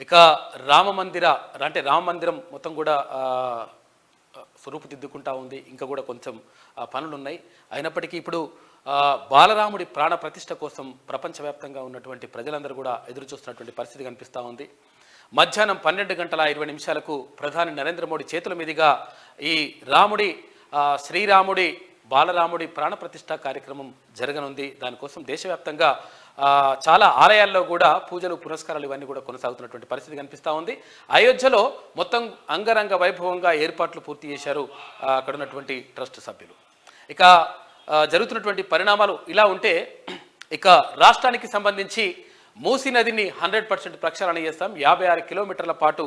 ఇక రామ మందిరం మొత్తం కూడా రూపుదిద్దుకుంటా ఉంది. ఇంకా కూడా కొంచెం పనులు ఉన్నాయి. అయినప్పటికీ ఇప్పుడు బాలరాముడి ప్రాణ ప్రతిష్ఠ కోసం ప్రపంచవ్యాప్తంగా ఉన్నటువంటి ప్రజలందరూ కూడా ఎదురు చూస్తున్నటువంటి పరిస్థితి కనిపిస్తూ ఉంది. మధ్యాహ్నం 12:20 ప్రధాని నరేంద్ర మోడీ చేతుల మీదుగా ఈ శ్రీరాముడి బాలరాముడి ప్రాణప్రతిష్ఠ కార్యక్రమం జరగనుంది. దానికోసం దేశవ్యాప్తంగా చాలా ఆలయాల్లో కూడా పూజలు పురస్కారాలు ఇవన్నీ కూడా కొనసాగుతున్నటువంటి పరిస్థితి కనిపిస్తూ ఉంది. అయోధ్యలో మొత్తం అంగరంగ వైభవంగా ఏర్పాట్లు పూర్తి చేశారు అక్కడ ఉన్నటువంటి ట్రస్ట్ సభ్యులు. ఇక జరుగుతున్నటువంటి పరిణామాలు ఇలా ఉంటే ఇక రాష్ట్రానికి సంబంధించి మూసీ నదిని 100% ప్రక్షాళన చేస్తాం. 56 కిలోమీటర్ల పాటు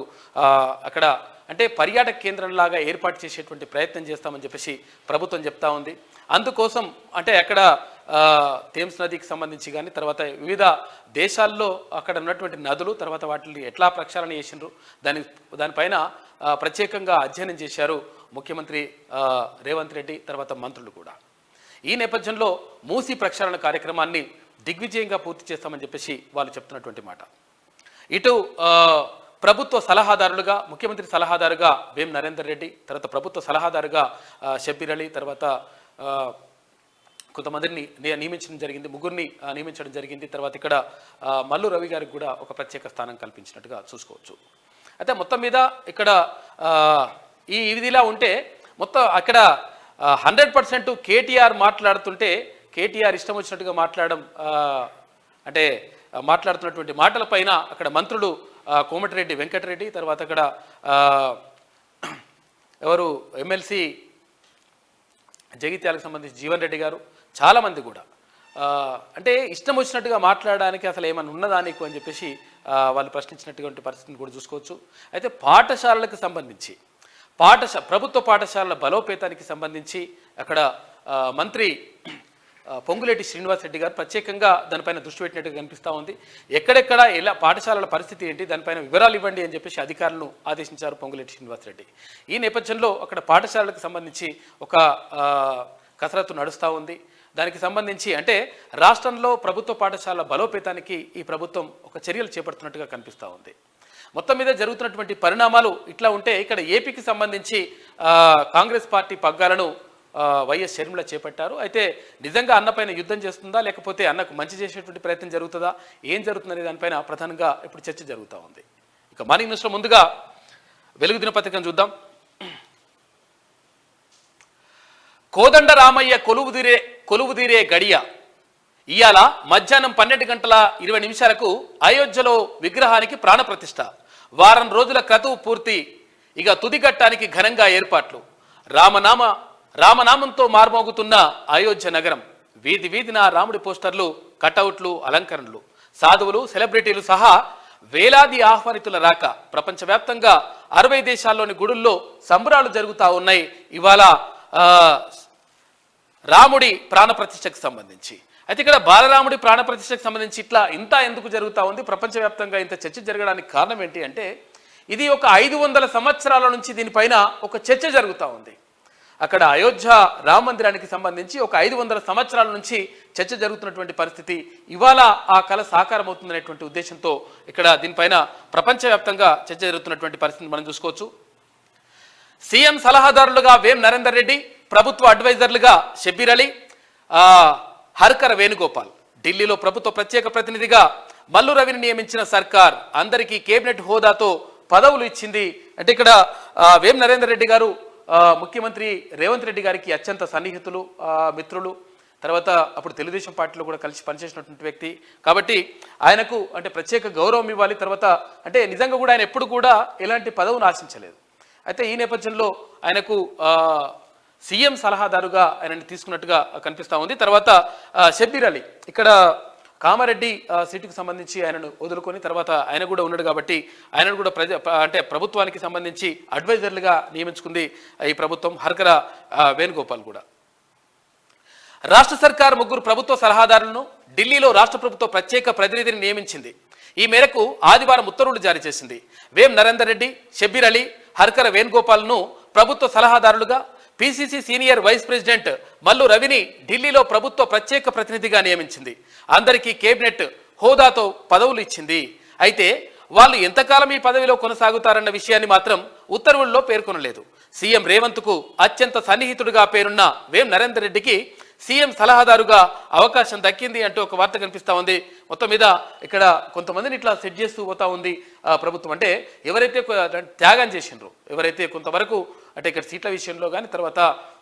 అక్కడ అంటే పర్యాటక కేంద్రంలాగా ఏర్పాటు చేసేటువంటి ప్రయత్నం చేస్తామని చెప్పేసి ప్రభుత్వం చెప్తా ఉంది. అందుకోసం అంటే అక్కడ థేమ్స్ నదికి సంబంధించి కానీ తర్వాత వివిధ దేశాల్లో అక్కడ ఉన్నటువంటి నదులు తర్వాత వాటిని ఎట్లా ప్రక్షాళన చేసిండ్రు దానిపైన ప్రత్యేకంగా అధ్యయనం చేశారు ముఖ్యమంత్రి రేవంత్ రెడ్డి తర్వాత మంత్రులు కూడా. ఈ నేపథ్యంలో మూసీ ప్రక్షాళన కార్యక్రమాన్ని దిగ్విజయంగా పూర్తి చేస్తామని చెప్పేసి వాళ్ళు చెప్తున్నటువంటి మాట. ఇటు ప్రభుత్వ సలహాదారులుగా ముఖ్యమంత్రి సలహాదారుగా వేం నరేందర్ రెడ్డి, తర్వాత ప్రభుత్వ సలహాదారుగా షబ్బీర్ అలీ, తర్వాత కొంతమందిని నియమించడం జరిగింది, ముగ్గురిని నియమించడం జరిగింది. తర్వాత ఇక్కడ మల్లు రవి గారికి కూడా ఒక ప్రత్యేక స్థానం కల్పించినట్టుగా చూసుకోవచ్చు. అయితే మొత్తం మీద ఇక్కడ ఈ ఇదిలా ఉంటే మొత్తం అక్కడ 100% కేటీఆర్ మాట్లాడుతుంటే కేటీఆర్ ఇష్టం వచ్చినట్టుగా మాట్లాడుతున్నటువంటి మాటలపైన అక్కడ మంత్రులు కోమటిరెడ్డి వెంకటరెడ్డి, తర్వాత అక్కడ ఎవరు ఎమ్మెల్సీ జగిత్యాలకు సంబంధించి జీవన్ రెడ్డి గారు చాలామంది కూడా అంటే ఇష్టం వచ్చినట్టుగా మాట్లాడడానికి అసలు ఏమైనా ఉన్నదా నీకు అని చెప్పేసి వాళ్ళు ప్రశ్నించినటువంటి పరిస్థితిని కూడా చూసుకోవచ్చు. అయితే పాఠశాలలకు సంబంధించి ప్రభుత్వ పాఠశాలల బలోపేతానికి సంబంధించి అక్కడ మంత్రి పొంగులేటి శ్రీనివాసరెడ్డి గారు ప్రత్యేకంగా దానిపైన దృష్టి పెట్టినట్టుగా కనిపిస్తూ ఉంది. ఎక్కడెక్కడ ఎలా పాఠశాలల పరిస్థితి ఏంటి దానిపైన వివరాలు ఇవ్వండి అని చెప్పేసి అధికారులను ఆదేశించారు పొంగులేటి శ్రీనివాసరెడ్డి. ఈ నేపథ్యంలో అక్కడ పాఠశాలలకు సంబంధించి ఒక కసరత్తు నడుస్తూ ఉంది. దానికి సంబంధించి అంటే రాష్ట్రంలో ప్రభుత్వ పాఠశాలల బలోపేతానికి ఈ ప్రభుత్వం ఒక చర్యలు చేపడుతున్నట్టుగా కనిపిస్తూ ఉంది. మొత్తం మీద జరుగుతున్నటువంటి పరిణామాలు ఇట్లా ఉంటే ఇక్కడ ఏపీకి సంబంధించి కాంగ్రెస్ పార్టీ పగ్గాలను వైఎస్ షర్మిల చేపట్టారు. అయితే నిజంగా అన్నపైన యుద్ధం చేస్తుందా లేకపోతే అన్నకు మంచి చేసేటువంటి ప్రయత్నం జరుగుతుందా ఏం జరుగుతుందనే దానిపైన ప్రధానంగా ఇప్పుడు చర్చ జరుగుతూ ఉంది. ఇక మార్నింగ్ న్యూస్లో ముందుగా వెలుగు దినపత్రికను చూద్దాం. కోదండ రామయ్య కొలువుదీరే గడియ ఇయాల మధ్యాహ్నం 12:20 అయోధ్యలో విగ్రహానికి ప్రాణప్రతిష్ఠ. వారం రోజుల క్రతువు పూర్తి. ఇక తుదిఘట్టానికి ఘనంగా ఏర్పాట్లు. రామనామంతో మార్మోగుతున్న అయోధ్య నగరం. వీధి వీధిన రాముడి పోస్టర్లు, కటౌట్లు, అలంకరణలు. సాధువులు, సెలబ్రిటీలు సహా వేలాది ఆహ్వానితుల రాక. ప్రపంచవ్యాప్తంగా 60 దేశాల్లోని గుడుల్లో సంబరాలు జరుగుతూ ఉన్నాయి. ఇవాళ రాముడి ప్రాణప్రతిష్ఠకు సంబంధించి అయితే ఇక్కడ బాలరాముడి ప్రాణప్రతిష్ఠకు సంబంధించి ఇంత ఎందుకు జరుగుతూ ఉంది, ప్రపంచవ్యాప్తంగా ఇంత చర్చ జరగడానికి కారణం ఏంటి అంటే ఇది ఒక 500 సంవత్సరాల నుంచి దీనిపైన ఒక చర్చ జరుగుతూ ఉంది. అక్కడ అయోధ్య రామ మందిరానికి సంబంధించి ఒక 500 సంవత్సరాల నుంచి చర్చ జరుగుతున్నటువంటి పరిస్థితి. ఇవాళ ఆ కళ సాకారం అవుతుందనేటువంటి ఉద్దేశంతో ఇక్కడ దీనిపైన ప్రపంచవ్యాప్తంగా చర్చ జరుగుతున్నటువంటి పరిస్థితిని మనం చూసుకోవచ్చు. సీఎం సలహాదారులుగా వేం నరేందర్ రెడ్డి, ప్రభుత్వ అడ్వైజర్లుగా షబ్బీర్ అలీ, హర్కర వేణుగోపాల్. ఢిల్లీలో ప్రభుత్వ ప్రత్యేక ప్రతినిధిగా మల్లు రవిని నియమించిన సర్కార్ అందరికీ కేబినెట్ హోదాతో పదవులు ఇచ్చింది. అంటే ఇక్కడ వేం నరేందర్ రెడ్డి గారు ముఖ్యమంత్రి రేవంత్ రెడ్డి గారికి అత్యంత సన్నిహితులు, మిత్రులు, తర్వాత అప్పుడు తెలుగుదేశం పార్టీలో కూడా కలిసి పనిచేసినటువంటి వ్యక్తి కాబట్టి ఆయనకు అంటే ప్రత్యేక గౌరవం ఇవ్వాలి. తర్వాత అంటే నిజంగా కూడా ఆయన ఎప్పుడు కూడా ఎలాంటి పదవును ఆశించలేదు. అయితే ఈ నేపథ్యంలో ఆయనకు సీఎం సలహాదారుగా ఆయనని తీసుకున్నట్టుగా కనిపిస్తూ ఉంది. తర్వాత షబ్బీర్ అలీ ఇక్కడ కామారెడ్డి సీటుకు సంబంధించి ఆయనను వదులుకొని తర్వాత ఆయన కూడా ఉన్నాడు కాబట్టి ఆయనను కూడా ప్రభుత్వానికి సంబంధించి అడ్వైజర్లుగా నియమించుకుంది ఈ ప్రభుత్వం. హర్కర వేణుగోపాల్ కూడా. రాష్ట్ర సర్కార్ 3 ప్రభుత్వ సలహాదారులను ఢిల్లీలో రాష్ట్ర ప్రభుత్వ ప్రత్యేక ప్రతినిధిని నియమించింది. ఈ మేరకు ఆదివారం ఉత్తర్వులు జారీ చేసింది. వేం నరేందర్ రెడ్డి, షబ్బీర్ అలీ, హర్కర వేణుగోపాల్ను ప్రభుత్వ సలహాదారులుగా, PCC senior vice president Mallu రవిని ఢిల్లీలో ప్రభుత్వ ప్రత్యేక ప్రతినిధిగా నియమించింది. అందరికీ కేబినెట్ హోదాతో పదవులు ఇచ్చింది. అయితే వాళ్ళు ఎంతకాలం ఈ పదవిలో కొనసాగుతారన్న విషయాన్ని మాత్రం ఉత్తర్వుల్లో పేర్కొనలేదు. సీఎం రేవంత్కు అత్యంత సన్నిహితుడిగా పేరున్న వేం నరేందర్ రెడ్డికి సీఎం సలహాదారుగా అవకాశం దక్కింది అంటూ ఒక వార్త కనిపిస్తూ ఉంది. మొత్తం మీద ఇక్కడ కొంతమందిని ఇట్లా సెట్ చేస్తూ పోతా ఉంది ప్రభుత్వం. అంటే ఎవరైతే త్యాగం చేసిండ్రో, ఎవరైతే కొంతవరకు అంటే ఇక్కడ సీట్ల విషయంలో కానీ తర్వాత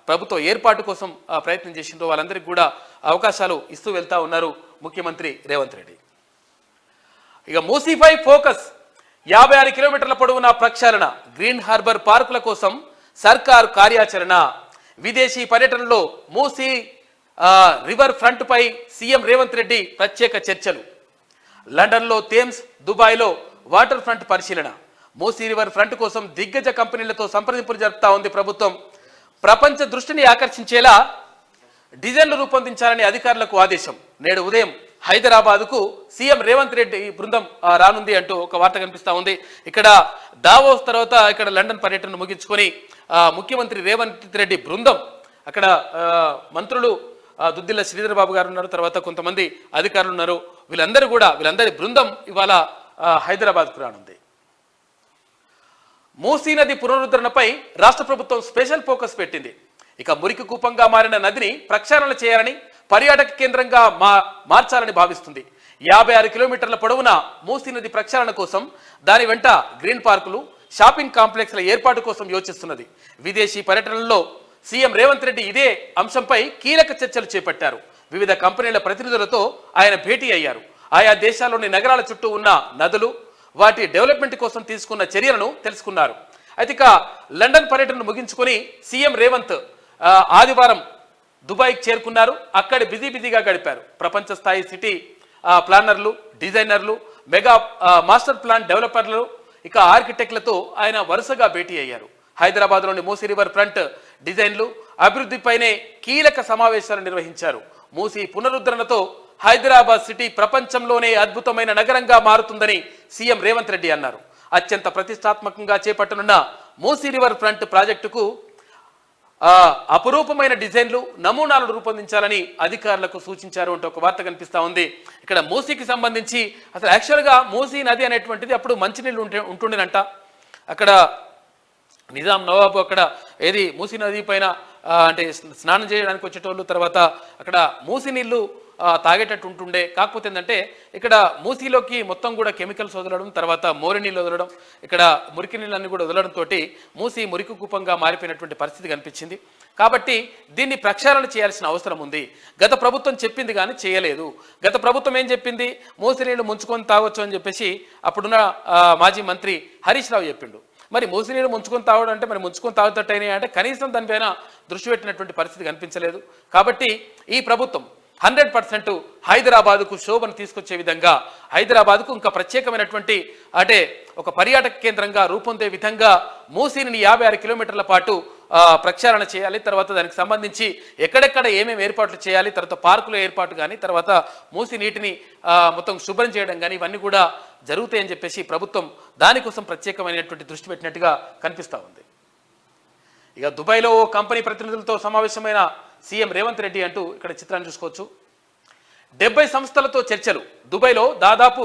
ప్రభుత్వ ఏర్పాటు కోసం ప్రయత్నం చేసిండ్రో వాళ్ళందరికీ కూడా అవకాశాలు ఇస్తూ వెళ్తా ఉన్నారు ముఖ్యమంత్రి రేవంత్ రెడ్డి. ఇక మూసీపై ఫోకస్. 56 కిలోమీటర్ల పొడవున ప్రక్షాళన, గ్రీన్ హార్బర్ పార్కుల కోసం సర్కారు కార్యాచరణ. విదేశీ పర్యటనలో మూసీ రివర్ ఫ్రంట్ పై సీఎం రేవంత్ రెడ్డి ప్రత్యేక చర్చలు. లండన్లో థేమ్స్, దుబాయ్లో వాటర్ ఫ్రంట్ పరిశీలన. మూసీ రివర్ ఫ్రంట్ కోసం దిగ్గజ కంపెనీలతో సంప్రదింపులు జరుపుతా ఉంది ప్రభుత్వం. ప్రపంచ దృష్టిని ఆకర్షించేలా డిజైన్లు రూపొందించాలని అధికారులకు ఆదేశం. నేడు ఉదయం హైదరాబాద్కు సీఎం రేవంత్ రెడ్డి బృందం రానుంది అంటూ ఒక వార్త కనిపిస్తూ ఉంది. ఇక్కడ దావోస్ తర్వాత ఇక్కడ లండన్ పర్యటనను ముగించుకొని ముఖ్యమంత్రి రేవంత్ రెడ్డి బృందం అక్కడ మంత్రులు దుద్దిల్ల శ్రీధర్ బాబు గారు ఉన్నారు, తర్వాత కొంతమంది అధికారులు ఉన్నారు. వీళ్ళందరి బృందం ఇవాళ హైదరాబాద్కు రానుంది. మూసీ నది పునరుద్ధరణపై రాష్ట్ర ప్రభుత్వం స్పెషల్ ఫోకస్ పెట్టింది. ఇక మురికి కూపంగా మారిన నదిని ప్రక్షాళన చేయాలని, పర్యాటక కేంద్రంగా మార్చాలని భావిస్తుంది. 56 కిలోమీటర్ల పొడవున మూసీ నది ప్రక్షాళన కోసం దాని వెంట గ్రీన్ పార్కులు, షాపింగ్ కాంప్లెక్స్ల ఏర్పాటు కోసం యోచిస్తున్నది. విదేశీ పర్యటనలో సీఎం రేవంత్ రెడ్డి ఇదే అంశంపై కీలక చర్చలు చేపట్టారు. వివిధ కంపెనీల ప్రతినిధులతో ఆయన భేటీ అయ్యారు. ఆయా దేశాల్లోని నగరాల చుట్టూ ఉన్న నదులు, వాటి డెవలప్మెంట్ కోసం తీసుకున్న చర్యలను తెలుసుకున్నారు. అయితే ఇక లండన్ పర్యటనను ముగించుకొని సీఎం రేవంత్ ఆదివారం దుబాయ్కి చేరుకున్నారు. అక్కడ బిజీగా గడిపారు. ప్రపంచ స్థాయి సిటీ ప్లానర్లు, డిజైనర్లు, మెగా మాస్టర్ ప్లాన్ డెవలపర్లు, ఇక ఆర్కిటెక్ట్లతో ఆయన వరుసగా భేటీ అయ్యారు. హైదరాబాద్లోని మూసీ రివర్ ఫ్రంట్ డిజైన్లు, అభివృద్ధిపైనే కీలక సమావేశాలు నిర్వహించారు. మూసీ పునరుద్ధరణతో హైదరాబాద్ సిటీ ప్రపంచంలోనే అద్భుతమైన నగరంగా మారుతుందని సీఎం రేవంత్ రెడ్డి అన్నారు. అత్యంత ప్రతిష్టాత్మకంగా చేపట్టనున్న మూసీ రివర్ ఫ్రంట్ ప్రాజెక్టుకు అపురూపమైన డిజైన్లు, నమూనాలను రూపొందించాలని అధికారులకు సూచించారు అంటూ ఒక వార్త కనిపిస్తూ ఉంది. ఇక్కడ మూసీకి సంబంధించి అసలు యాక్చువల్గా మూసీ నది అనేటువంటిది అప్పుడు మంచినీళ్ళు ఉంటుండేనంట. అక్కడ నిజాం నవాబు అక్కడ మూసీ నది పైన అంటే స్నానం చేయడానికి వచ్చేటోళ్ళు, తర్వాత అక్కడ మూసీ నీళ్లు తాగేటట్టు ఉంటుండే. కాకపోతే ఏంటంటే ఇక్కడ మూసీలోకి మొత్తం కూడా కెమికల్స్ వదలడం, తర్వాత మోరి నీళ్ళు వదలడం, ఇక్కడ మురికి నీళ్ళన్నీ కూడా వదలడంతో మూసీ మురికి కూపంగా మారిపోయినటువంటి పరిస్థితి కనిపించింది. కాబట్టి దీన్ని ప్రక్షాళన చేయాల్సిన అవసరం ఉంది. గత ప్రభుత్వం చెప్పింది కానీ చేయలేదు. గత ప్రభుత్వం ఏం చెప్పింది, మూసీ నీళ్లు ముంచుకొని తాగొచ్చు అని చెప్పేసి అప్పుడున్న మాజీ మంత్రి హరీష్ రావు చెప్పిండు. మరి మూసీ నీళ్ళు ముంచుకొని తాగడం అంటే మరి ముంచుకొని తాగుతట్టయినా అంటే కనీసం దానిపైన దృష్టి పెట్టినటువంటి పరిస్థితి కనిపించలేదు. కాబట్టి ఈ ప్రభుత్వం 100% హైదరాబాదుకు శోభను తీసుకొచ్చే విధంగా, హైదరాబాద్కు ఇంకా ప్రత్యేకమైనటువంటి అంటే ఒక పర్యాటక కేంద్రంగా రూపొందే విధంగా మూసీని 56 కిలోమీటర్ల పాటు ప్రక్షాళన చేయాలి. తర్వాత దానికి సంబంధించి ఎక్కడెక్కడ ఏమేమి ఏర్పాట్లు చేయాలి, తర్వాత పార్కుల ఏర్పాటు కానీ, తర్వాత మూసీ నీటిని మొత్తం శుభ్రం చేయడం కానీ ఇవన్నీ కూడా జరుగుతాయని చెప్పేసి ప్రభుత్వం దానికోసం ప్రత్యేకమైనటువంటి దృష్టి పెట్టినట్టుగా కనిపిస్తూ ఉంది. ఇక దుబాయ్లో కంపెనీ ప్రతినిధులతో సమావేశమైన సీఎం రేవంత్ రెడ్డి అంటూ ఇక్కడ చిత్రాన్ని చూసుకోవచ్చు. 70 సంస్థలతో చర్చలు. దుబాయ్లో దాదాపు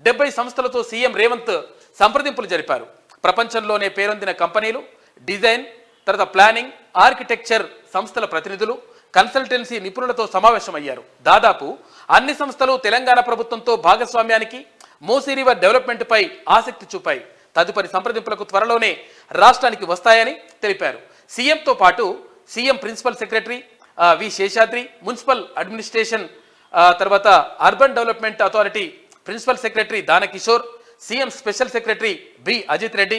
70 సంస్థలతో సీఎం రేవంత్ సంప్రదింపులు జరిపారు. ప్రపంచంలోనే పేరొందిన కంపెనీలు, డిజైన్, తర్వాత ప్లానింగ్, ఆర్కిటెక్చర్ సంస్థల ప్రతినిధులు, కన్సల్టెన్సీ నిపుణులతో సమావేశమయ్యారు. దాదాపు అన్ని సంస్థలు తెలంగాణ ప్రభుత్వంతో భాగస్వామ్యానికి, మూసీ రివర్ డెవలప్మెంట్ పై ఆసక్తి చూపాయి. తదుపరి సంప్రదింపులకు త్వరలోనే రాష్ట్రానికి వస్తాయని తెలిపారు. సీఎంతో పాటు CM principal secretary V Seshadri, municipal administration తర్వాత urban development authority principal secretary Danakishore, CM special secretary B Ajith Reddy,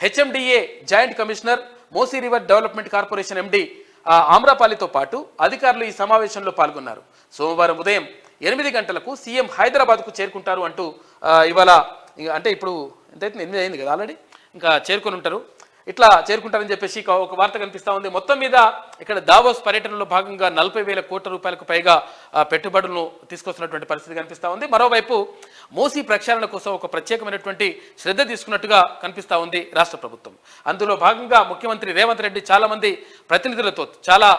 HMDA joint commissioner, Musi river development corporation MD ఆమ్రపాలితో పాటు అధికారులు ఈ సమావేశంలో పాల్గొన్నారు. సోమవారం ఉదయం 8 గంటలకు సీఎం హైదరాబాద్కు చేరుకుంటారు అంటూ ఇవాళ అంటే ఇప్పుడు ఎంతైతే 8 అయింది కదా ఆల్రెడీ, ఇంకా చేరుకొని ఉంటారు. ఇట్లా చేరుకుంటారని చెప్పేసి ఒక వార్త కనిపిస్తూ ఉంది. మొత్తం మీద ఇక్కడ దావోస్ పర్యటనలో భాగంగా 40,000 కోట్ల రూపాయలకు పైగా పెట్టుబడులను తీసుకొస్తున్నటువంటి పరిస్థితి కనిపిస్తూ ఉంది. మరోవైపు మూసీ ప్రక్షాళన కోసం ఒక ప్రత్యేకమైనటువంటి శ్రద్ధ తీసుకున్నట్టుగా కనిపిస్తూ ఉంది రాష్ట్ర ప్రభుత్వం. అందులో భాగంగా ముఖ్యమంత్రి రేవంత్ రెడ్డి చాలా మంది ప్రతినిధులతో, చాలా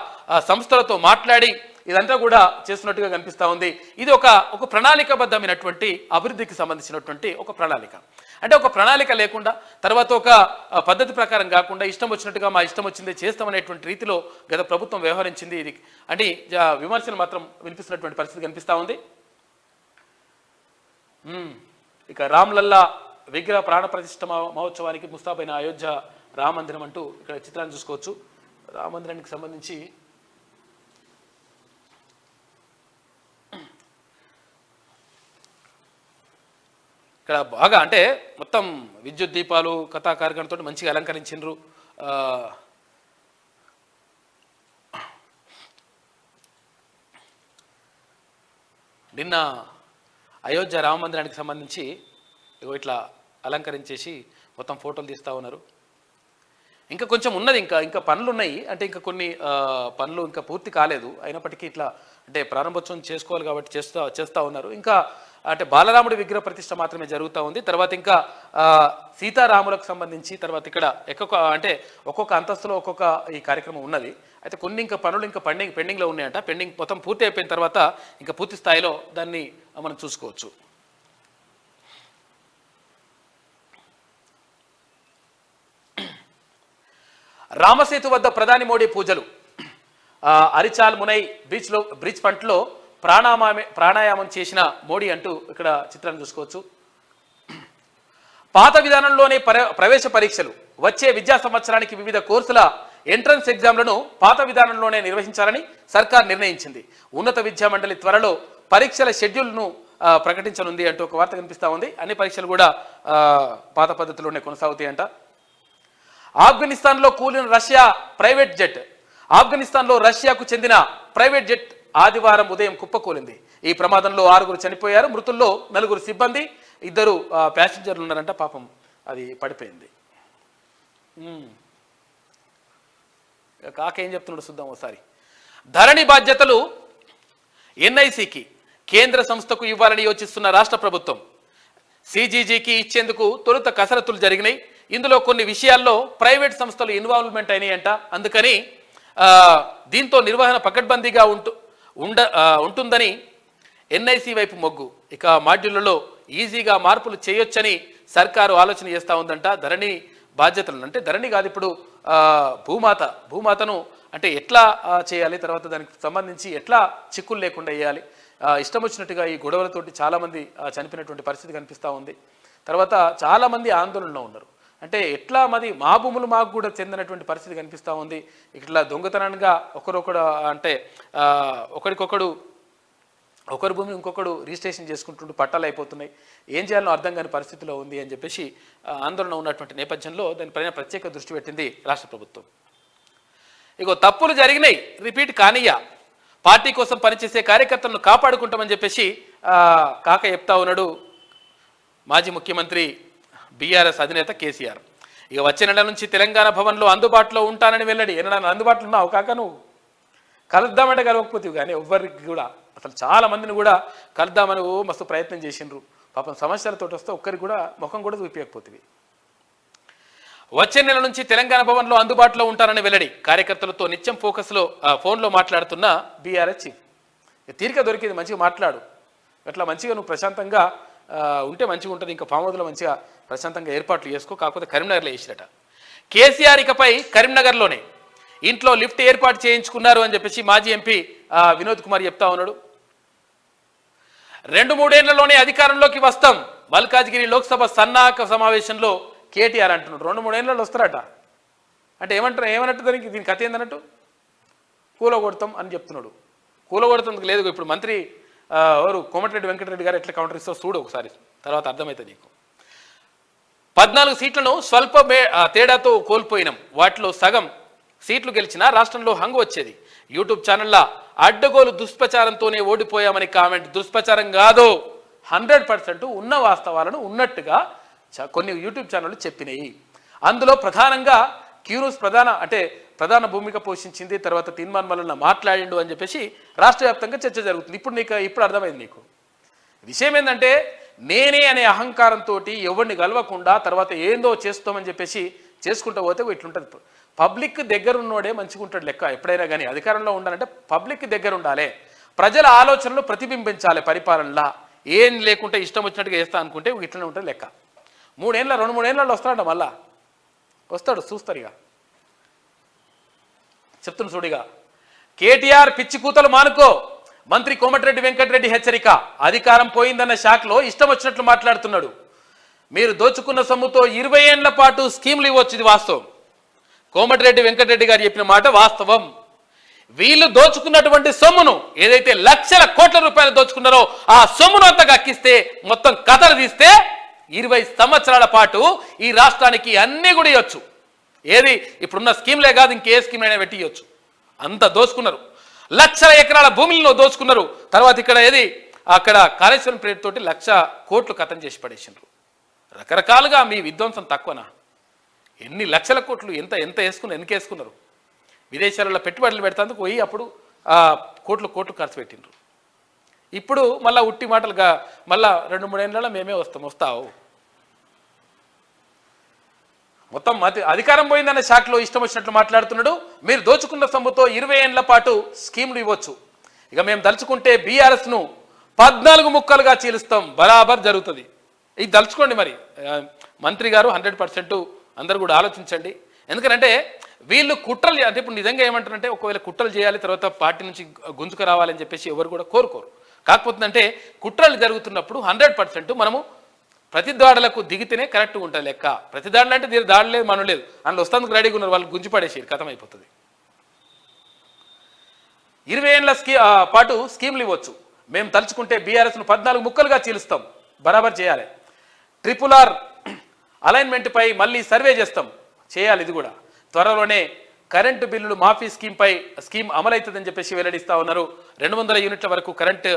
సంస్థలతో మాట్లాడి ఇదంతా కూడా చేస్తున్నట్టుగా కనిపిస్తూ ఉంది. ఇది ఒక ప్రణాళికాబద్ధమైనటువంటి అభివృద్ధికి సంబంధించినటువంటి ఒక ప్రణాళిక. అంటే ఒక ప్రణాళిక లేకుండా తర్వాత ఒక పద్ధతి ప్రకారం కాకుండా ఇష్టం వచ్చినట్టుగా మా ఇష్టం వచ్చిందే చేస్తామనేటువంటి రీతిలో గత ప్రభుత్వం వ్యవహరించింది. ఇది అంటే విమర్శలు మాత్రం వినిపిస్తున్నటువంటి పరిస్థితి కనిపిస్తూ ఉంది. ఇక రామ్లల్లా విగ్రహ ప్రాణ ప్రతిష్ఠ మహోత్సవానికి ముస్తాబైన అయోధ్య రామ మందిరం అంటూ ఇక్కడ చిత్రాన్ని చూసుకోవచ్చు. రామ మందిరానికి సంబంధించి ఇక్కడ బాగా అంటే మొత్తం విద్యుత్ దీపాలు కథా కార్యక్రమంతో మంచిగా అలంకరించిండ్రు. నిన్న అయోధ్య రామ మందిరానికి సంబంధించి ఇట్లా అలంకరించేసి మొత్తం ఫోటోలు తీస్తూ ఉన్నారు. ఇంకా కొంచెం ఉన్నది, ఇంకా పనులు ఉన్నాయి. అంటే ఇంకా కొన్ని పనులు ఇంకా పూర్తి కాలేదు. అయినప్పటికీ ఇట్లా అంటే ప్రారంభోత్సవం చేసుకోవాలి కాబట్టి చేస్తూ ఉన్నారు. ఇంకా అంటే బాలరాముడి విగ్రహ ప్రతిష్ట మాత్రమే జరుగుతూ ఉంది. తర్వాత ఇంకా సీతారాములకు సంబంధించి తర్వాత ఇక్కడ ఒక్కొక్క అంతస్తులో ఒక్కొక్క ఈ కార్యక్రమం ఉన్నది. అయితే కొన్ని ఇంకా పనులు ఇంకా పెండింగ్లో ఉన్నాయంట. పెండింగ్ మొత్తం పూర్తి అయిపోయిన తర్వాత ఇంకా పూర్తి స్థాయిలో దాన్ని మనం చూసుకోవచ్చు. రామసేతు వద్ద ప్రధాని మోడీ పూజలు. అరిచాల్ మునై బ్రిడ్జ్ ఫ్రంట్లో ప్రాణాయామం చేసిన మోడీ అంటూ ఇక్కడ చిత్రాన్ని చూసుకోవచ్చు. పాత విధానంలోనే ప్రవేశ పరీక్షలు. వచ్చే విద్యా సంవత్సరానికి వివిధ కోర్సుల ఎంట్రన్స్ ఎగ్జామ్లను పాత విధానంలోనే నిర్వహించాలని సర్కార్ నిర్ణయించింది. ఉన్నత విద్యా మండలి త్వరలో పరీక్షల షెడ్యూల్ను ప్రకటించనుంది అంటూ ఒక వార్త కనిపిస్తూ ఉంది. అన్ని పరీక్షలు కూడా పాత పద్ధతిలోనే కొనసాగుతాయంట. ఆఫ్ఘనిస్తాన్లో కూలిన రష్యా ప్రైవేట్ జెట్. ఆఫ్ఘనిస్తాన్లో రష్యాకు చెందిన ప్రైవేట్ జెట్ ఆదివారం ఉదయం కుప్పకూలింది. ఈ ప్రమాదంలో 6 చనిపోయారు. మృతుల్లో 4 సిబ్బంది, 2 ప్యాసింజర్లు ఉన్నారంట. పాపం అది పడిపోయింది. కాక ఏం చెప్తున్నాడు చూద్దాం ఒకసారి. ధరణి బాధ్యతలు ఎన్ఐసికి కేంద్ర సంస్థకు ఇవ్వాలని యోచిస్తున్న రాష్ట్ర ప్రభుత్వం సిజీజీకి ఇచ్చేందుకు తొలుత కసరత్తులు జరిగినాయి. ఇందులో కొన్ని విషయాల్లో ప్రైవేట్ సంస్థలు ఇన్వాల్వ్మెంట్ అయినాయంట. అందుకని దీంతో నిర్వహణ పకడ్బందీగా ఉంటుందని ఎన్ఐసి వైపు మొగ్గు. ఇక మాడ్యూళ్లలో ఈజీగా మార్పులు చేయొచ్చని సర్కారు ఆలోచన చేస్తూ ఉందంట. ధరణి బాధ్యతలను అంటే ధరణి కాదు ఇప్పుడు భూమాతను అంటే ఎట్లా చేయాలి, తర్వాత దానికి సంబంధించి ఎట్లా చిక్కులు లేకుండా వేయాలి. ఇష్టం వచ్చినట్టుగా ఈ గొడవలతోటి చాలామంది చనిపోయినటువంటి పరిస్థితి కనిపిస్తూ ఉంది. తర్వాత చాలామంది ఆందోళనలో ఉన్నారు. అంటే ఎట్లా మా భూములు మాకు కూడా చెందినటువంటి పరిస్థితి కనిపిస్తూ ఉంది. ఇట్లా దొంగతనంగా ఒకరొకడు అంటే ఒకరి భూమిని ఇంకొకడు రిజిస్ట్రేషన్ చేసుకుంటుంటూ పట్టాలు అయిపోతున్నాయి. ఏం చేయాలో అర్థం కాని పరిస్థితిలో ఉంది అని చెప్పేసి ఆందోళన ఉన్నటువంటి నేపథ్యంలో దానిపైన ప్రత్యేక దృష్టి పెట్టింది రాష్ట్ర ప్రభుత్వం. తప్పులు జరిగినాయి, రిపీట్ కానియా. పార్టీ కోసం పనిచేసే కార్యకర్తలను కాపాడుకుంటామని చెప్పేసి కాక చెప్తా ఉన్నాడు మాజీ ముఖ్యమంత్రి బీఆర్ఎస్ అధినేత కేసీఆర్. వచ్చే నెల నుంచి తెలంగాణ భవన్లో అందుబాటులో ఉంటానని వెల్లడి. ఏనాడు అందుబాటులో ఉన్నావు కాక? నువ్వు కలుద్దామంటే కలవకపోతే కానీ ఎవ్వరికి కూడా అసలు చాలా మందిని కూడా కలుద్దామని మస్తు ప్రయత్నం చేసిండ్రు. పాపం సమస్యలతో వస్తే ఒక్కరికి కూడా ముఖం కూడా చూపించకపోతుంది. వచ్చే నెల నుంచి తెలంగాణ భవన్లో అందుబాటులో ఉంటానని వెల్లడి. కార్యకర్తలతో నిత్యం ఫోన్లో మాట్లాడుతున్న బీఆర్ఎస్ చీఫ్. తీరిక దొరికింది, మంచిగా మాట్లాడు. అట్లా మంచిగా నువ్వు ప్రశాంతంగా ఉంటే మంచిగా ఉంటుంది. ఇంకా ఫామ్ హౌస్లో మంచిగా ప్రశాంతంగా ఏర్పాట్లు చేసుకో. కాకపోతే కరీంనగర్లో వేసిరట. కేసీఆర్ ఇకపై కరీంనగర్లోనే ఇంట్లో లిఫ్ట్ ఏర్పాటు చేయించుకున్నారు అని చెప్పేసి మాజీ ఎంపీ వినోద్ కుమార్ చెప్తా ఉన్నాడు. 2-3 ఏళ్లలోనే అధికారంలోకి వస్తాం. మల్కాజ్గిరి లోక్సభ సన్నాహక సమావేశంలో కేటీఆర్ అంటున్నాడు. 2-3 ఏళ్ళలో వస్తారట. అంటే ఏమన్నట్టు దీని కథ ఏందన్నట్టు? కూలగొడతాం అని చెప్తున్నాడు. కూలగొడతాం లేదు. ఇప్పుడు మంత్రి ఎవరు కోమటిరెడ్డి వెంకటరెడ్డి గారు ఎట్లా కౌంటర్ ఇస్తావు చూడు ఒకసారి, తర్వాత అర్థమవుతుంది నీకు. 14 సీట్లను స్వల్ప తేడాతో కోల్పోయినాం. వాటిలో సగం సీట్లు గెలిచినా రాష్ట్రంలో హంగు వచ్చేది. యూట్యూబ్ ఛానళ్ళ అడ్డగోలు దుష్ప్రచారంతోనే ఓడిపోయామని కామెంట్. దుష్ప్రచారం కాదు, 100% ఉన్న వాస్తవాలను ఉన్నట్టుగా కొన్ని యూట్యూబ్ ఛానళ్ళు చెప్పినాయి. అందులో ప్రధానంగా క్యూన్యూస్ ప్రధాన భూమిక పోషించింది. తర్వాత తీర్మాన్ వలన మాట్లాడిండు అని చెప్పేసి రాష్ట్ర వ్యాప్తంగా చర్చ జరుగుతుంది. ఇప్పుడు అర్థమైంది నీకు. విషయం ఏంటంటే నేనే అనే అహంకారంతో ఎవరిని గెలవకుండా తర్వాత ఏందో చేస్తామని చెప్పేసి చేసుకుంటూ పోతే ఇట్లుంటుంది పబ్లిక్ దగ్గర ఉన్నోడే మంచిగా ఉంటాడు లెక్క. ఎప్పుడైనా కానీ అధికారంలో ఉండాలంటే పబ్లిక్ దగ్గర ఉండాలి, ప్రజల ఆలోచనలు ప్రతిబింబించాలి పరిపాలనలా. ఏం లేకుంటే ఇష్టం వచ్చినట్టుగా వేస్తా అనుకుంటే ఇట్లనే ఉంటుంది లెక్క. 2-3 ఏళ్ళలో వస్తాడు, మళ్ళా వస్తాడు, చూస్తారు. ఇక చెప్తున్న చూడిగా కేటీఆర్ పిచ్చి కూతలు మానుకో, మంత్రి కోమటిరెడ్డి వెంకటరెడ్డి హెచ్చరిక. అధికారం పోయిందన్న షాక్లో ఇష్టం వచ్చినట్లు మాట్లాడుతున్నాడు. మీరు దోచుకున్న సొమ్ముతో 20 ఏళ్ల పాటు స్కీమ్లు ఇవ్వచ్చు, ఇది వాస్తవం. కోమటిరెడ్డి వెంకటరెడ్డి గారు చెప్పిన మాట వాస్తవం. వీళ్ళు దోచుకున్నటువంటి సొమ్మును, ఏదైతే లక్షల కోట్ల రూపాయలు దోచుకున్నారో ఆ సొమ్మును అంతా అక్కిస్తే, మొత్తం కథలు తీస్తే 20 సంవత్సరాల పాటు ఈ రాష్ట్రానికి అన్నీ కూడా ఇవ్వచ్చు. ఏది ఇప్పుడున్న స్కీమ్లే కాదు, ఇంకే స్కీమ్ అయినా పెట్టి ఇవ్వచ్చు. అంత దోచుకున్నారు, లక్షల ఎకరాల భూమిలో దోచుకున్నారు. తర్వాత ఇక్కడ ఏది అక్కడ కాళేశ్వరం పేరుతోటి 1,00,000 కోట్లు కథం చేసి పడేసిండ్రు. రకరకాలుగా మీ విధ్వంసం తక్కువనా? ఎన్ని లక్షల కోట్లు ఎంత వేసుకున్నారు? విదేశాలలో పెట్టుబడులు పెడతాందుకు పోయి అప్పుడు కోట్లు ఖర్చు పెట్టిండ్రు. ఇప్పుడు మళ్ళీ ఉట్టి మాటలుగా మళ్ళా 2-3 ఏళ్ళలో మేమే వస్తావు. మొత్తం అధికారం పోయిందన్న షాక్లో ఇష్టం వచ్చినట్లు మాట్లాడుతున్నాడు. మీరు దోచుకున్న సొమ్ముతో 20 ఏళ్ల పాటు స్కీమ్లు ఇవ్వచ్చు. ఇక మేము దలుచుకుంటే బీఆర్ఎస్ను 14 ముక్కలుగా చీలుస్తాం, బరాబర్ జరుగుతుంది. ఇది దలుచుకోండి. మరి మంత్రి గారు 100% అందరూ కూడా ఆలోచించండి. ఎందుకంటే వీళ్ళు కుట్రలు, అంటే ఇప్పుడు నిజంగా ఏమంటారంటే ఒకవేళ కుట్రలు చేయాలి, తర్వాత పార్టీ నుంచి గుంజుకు రావాలని చెప్పేసి ఎవరు కూడా కోరుకోరు. కాకపోతే అంటే కుట్రలు జరుగుతున్నప్పుడు 100% మనము ప్రతిదాడులకు దిగితేనే కరెక్ట్గా ఉంటుంది లెక్క. ప్రతిదాడులు అంటే దీని దాడి లేదు, మనం లేదు, అందులో వస్తానికి రెడీగా ఉన్నారు, వాళ్ళు గుంజి పడేసి కథం అయిపోతుంది. 20 ఏళ్ల పాటు స్కీమ్లు ఇవ్వచ్చు. మేము తలుచుకుంటే బీఆర్ఎస్ను 14 ముక్కలుగా చీలుస్తాం, బరాబర్ చేయాలి. RRR అలైన్మెంట్పై మళ్ళీ సర్వే చేయాలి. ఇది కూడా త్వరలోనే కరెంటు బిల్లులు మాఫీ స్కీమ్ అమలవుతుందని చెప్పేసి వెల్లడిస్తా ఉన్నారు. 200 యూనిట్ల వరకు కరెంటు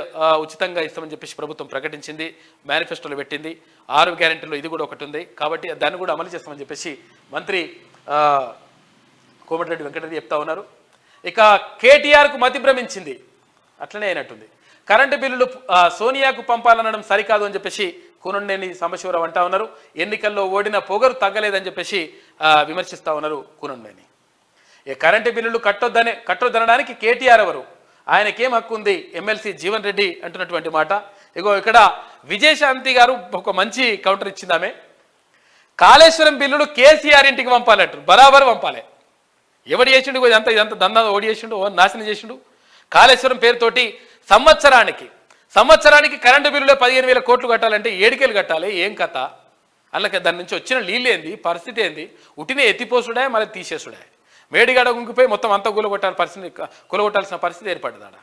ఉచితంగా ఇస్తామని చెప్పేసి ప్రభుత్వం ప్రకటించింది, మేనిఫెస్టోలో పెట్టింది. 6 గ్యారెంటీలో ఇది కూడా ఒకటి ఉంది, కాబట్టి దాన్ని కూడా అమలు చేస్తామని చెప్పేసి మంత్రి కోమటిరెడ్డి వెంకటరెడ్డి చెప్తా ఉన్నారు. ఇక కేటీఆర్కు మతి భ్రమించింది, అట్లనే అయినట్టుంది. కరెంటు బిల్లులు సోనియాకు పంపాలనడం సరికాదు అని చెప్పేసి కూనంనేని సాంబశివరావు అంటా ఉన్నారు. ఎన్నికల్లో ఓడిన పొగరు తగ్గలేదని చెప్పేసి విమర్శిస్తూ ఉన్నారు కూనంనేని. కరెంటు బిల్లులు కట్టొద్దనడానికి కేటీఆర్ ఎవరు? ఆయనకేం హక్కు ఉంది? ఎమ్మెల్సీ జీవన్ రెడ్డి అంటున్నటువంటి మాట. ఇగో ఇక్కడ విజయశాంతి గారు ఒక మంచి కౌంటర్ ఇచ్చింది. ఆమె కాళేశ్వరం బిల్లులు కేసీఆర్ ఇంటికి పంపాలంటారు, బరాబర్ పంపాలి. ఎవడు చేసిండు ఇదంతా దందా? ఓడి చేసిండు, నాశనం చేసిండు. కాళేశ్వరం పేరుతోటి సంవత్సరానికి కరెంటు బిల్లులో 15,000 కోట్లు కట్టాలంటే 7 కట్టాలి. ఏం కథ? అందుకే దాని నుంచి వచ్చిన నీళ్ళు ఏంది, పరిస్థితి ఏంది? ఉట్టినే ఎత్తిపోసుడే, మళ్ళీ తీసేసుడే. వేడిగాడ గుంకిపోయి మొత్తం అంతా కూలగొట్టాల్సిన పరిస్థితి ఏర్పడ్డదాడ.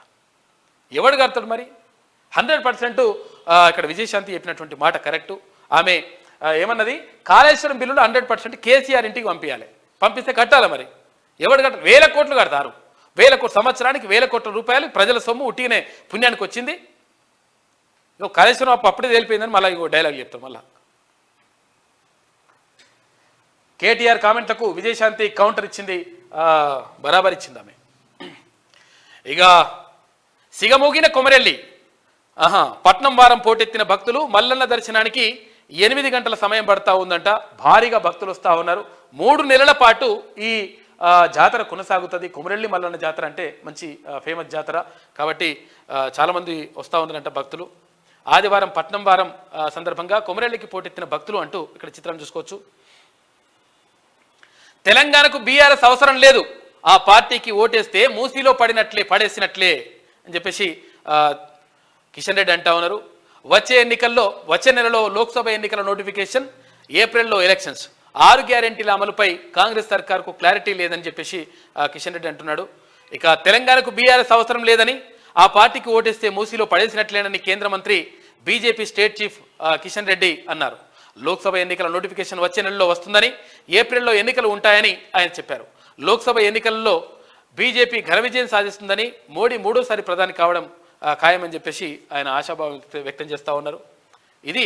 ఎవడు కడతాడు మరి? 100% ఇక్కడ విజయశాంతి చెప్పినటువంటి మాట కరెక్టు. ఆమె ఏమన్నది? కాళేశ్వరం బిల్లులు 100% కేసీఆర్ ఇంటికి పంపిస్తే కట్టాలి. మరి ఎవడు కట్టాలి? 1000 కోట్లు కడతారు. 1000 కోట్లు, సంవత్సరానికి 1000 కోట్ల రూపాయలు ప్రజల సొమ్ము ఉట్టినే పుణ్యానికి వచ్చింది. కాళేశ్వరం అప్పుడే తేలిపోయిందని మళ్ళీ ఇంకో డైలాగ్ చెప్తాం. మళ్ళా కేటీఆర్ కామెంట్లకు విజయశాంతి కౌంటర్ ఇచ్చింది, బరాబర్ ఇచ్చింది ఆమె. ఇక సిగమోగిన కొమరెల్లి పట్నం వారం పోటెత్తిన భక్తులు మల్లన్న దర్శనానికి 8 గంటల సమయం పడతా ఉందంట. భారీగా భక్తులు వస్తూ ఉన్నారు. 3 నెలల పాటు ఈ జాతర కొనసాగుతుంది. కొమరెల్లి మల్లన్న జాతర అంటే మంచి ఫేమస్ జాతర కాబట్టి చాలామంది వస్తూ ఉన్నారంట భక్తులు. ఆదివారం పట్నం వారం సందర్భంగా కొమరెల్లికి పోటెత్తిన భక్తులు అంటూ ఇక్కడ చిత్రం చూసుకోవచ్చు. తెలంగాణకు బీఆర్ఎస్ అవసరం లేదు, ఆ పార్టీకి ఓటేస్తే మూసీలో పడేసినట్లే అని చెప్పేసి కిషన్ రెడ్డి అంటా ఉన్నారు. వచ్చే నెలలో లోక్సభ ఎన్నికల నోటిఫికేషన్, ఏప్రిల్లో ఎలక్షన్స్, 6 గ్యారెంటీల అమలుపై కాంగ్రెస్ సర్కార్కు క్లారిటీ లేదని చెప్పేసి కిషన్ రెడ్డి అంటున్నాడు. ఇక తెలంగాణకు బీఆర్ఎస్ అవసరం లేదని, ఆ పార్టీకి ఓటేస్తే మూసీలో పడేసినట్లేనని కేంద్ర మంత్రి BJP state chief Kishan Reddy అన్నారు. లోక్సభ ఎన్నికల నోటిఫికేషన్ వచ్చే నెలలో వస్తుందని, ఏప్రిల్లో ఎన్నికలు ఉంటాయని ఆయన చెప్పారు. లోక్సభ ఎన్నికల్లో బీజేపీ ఘన విజయం సాధిస్తుందని, మోడీ 3వ సారి ప్రధాని కావడం ఖాయమని చెప్పేసి ఆయన ఆశాభావం వ్యక్తం చేస్తూ ఉన్నారు. ఇది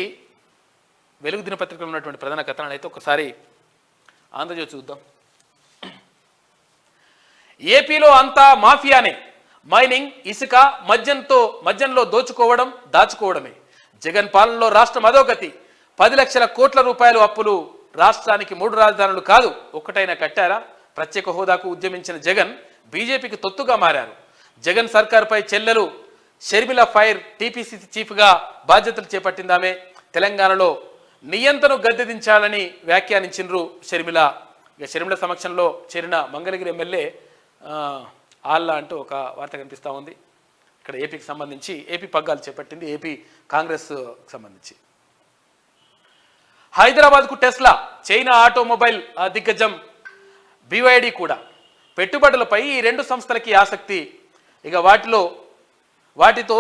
వెలుగు దినపత్రికలో ఉన్నటువంటి ప్రధాన కథనాలు. అయితే ఒకసారి ఆంధ్రజ్యోతి చూద్దాం. ఏపీలో అంతా మాఫియానే, మైనింగ్, ఇసుక, మద్యంలో దాచుకోవడమే. జగన్ పాలనలో రాష్ట్రం అధోగతి. 10 లక్షల కోట్ల రూపాయలు అప్పులు. రాష్ట్రానికి 3 రాజధానులు కాదు, ఒక్కటైనా కట్టారా? ప్రత్యేక హోదాకు ఉద్యమించిన జగన్ బీజేపీకి తొత్తుగా మారారు. జగన్ సర్కార్పై చెల్లెలు షర్మిల ఫైర్ టీపీసీసీ చీఫ్గా బాధ్యతలు చేపట్టిందామే. తెలంగాణలో నియంతను గద్దెదించాలని వ్యాఖ్యానించినరు షర్మిల. ఇక షర్మిల సమక్షంలో చేరిన మంగళగిరి ఎమ్మెల్యే ఆల్లా అంటూ ఒక వార్త కనిపిస్తూ ఉంది. ఇక్కడ ఏపీకి సంబంధించి ఏపీ పగ్గాలు చేపట్టింది ఏపీ కాంగ్రెస్ సంబంధించి. హైదరాబాద్కు టెస్లా, చైనా ఆటోమొబైల్ దిగ్గజం BYD కూడా పెట్టుబడులపై ఈ రెండు సంస్థలకి ఆసక్తి. ఇక వాటితో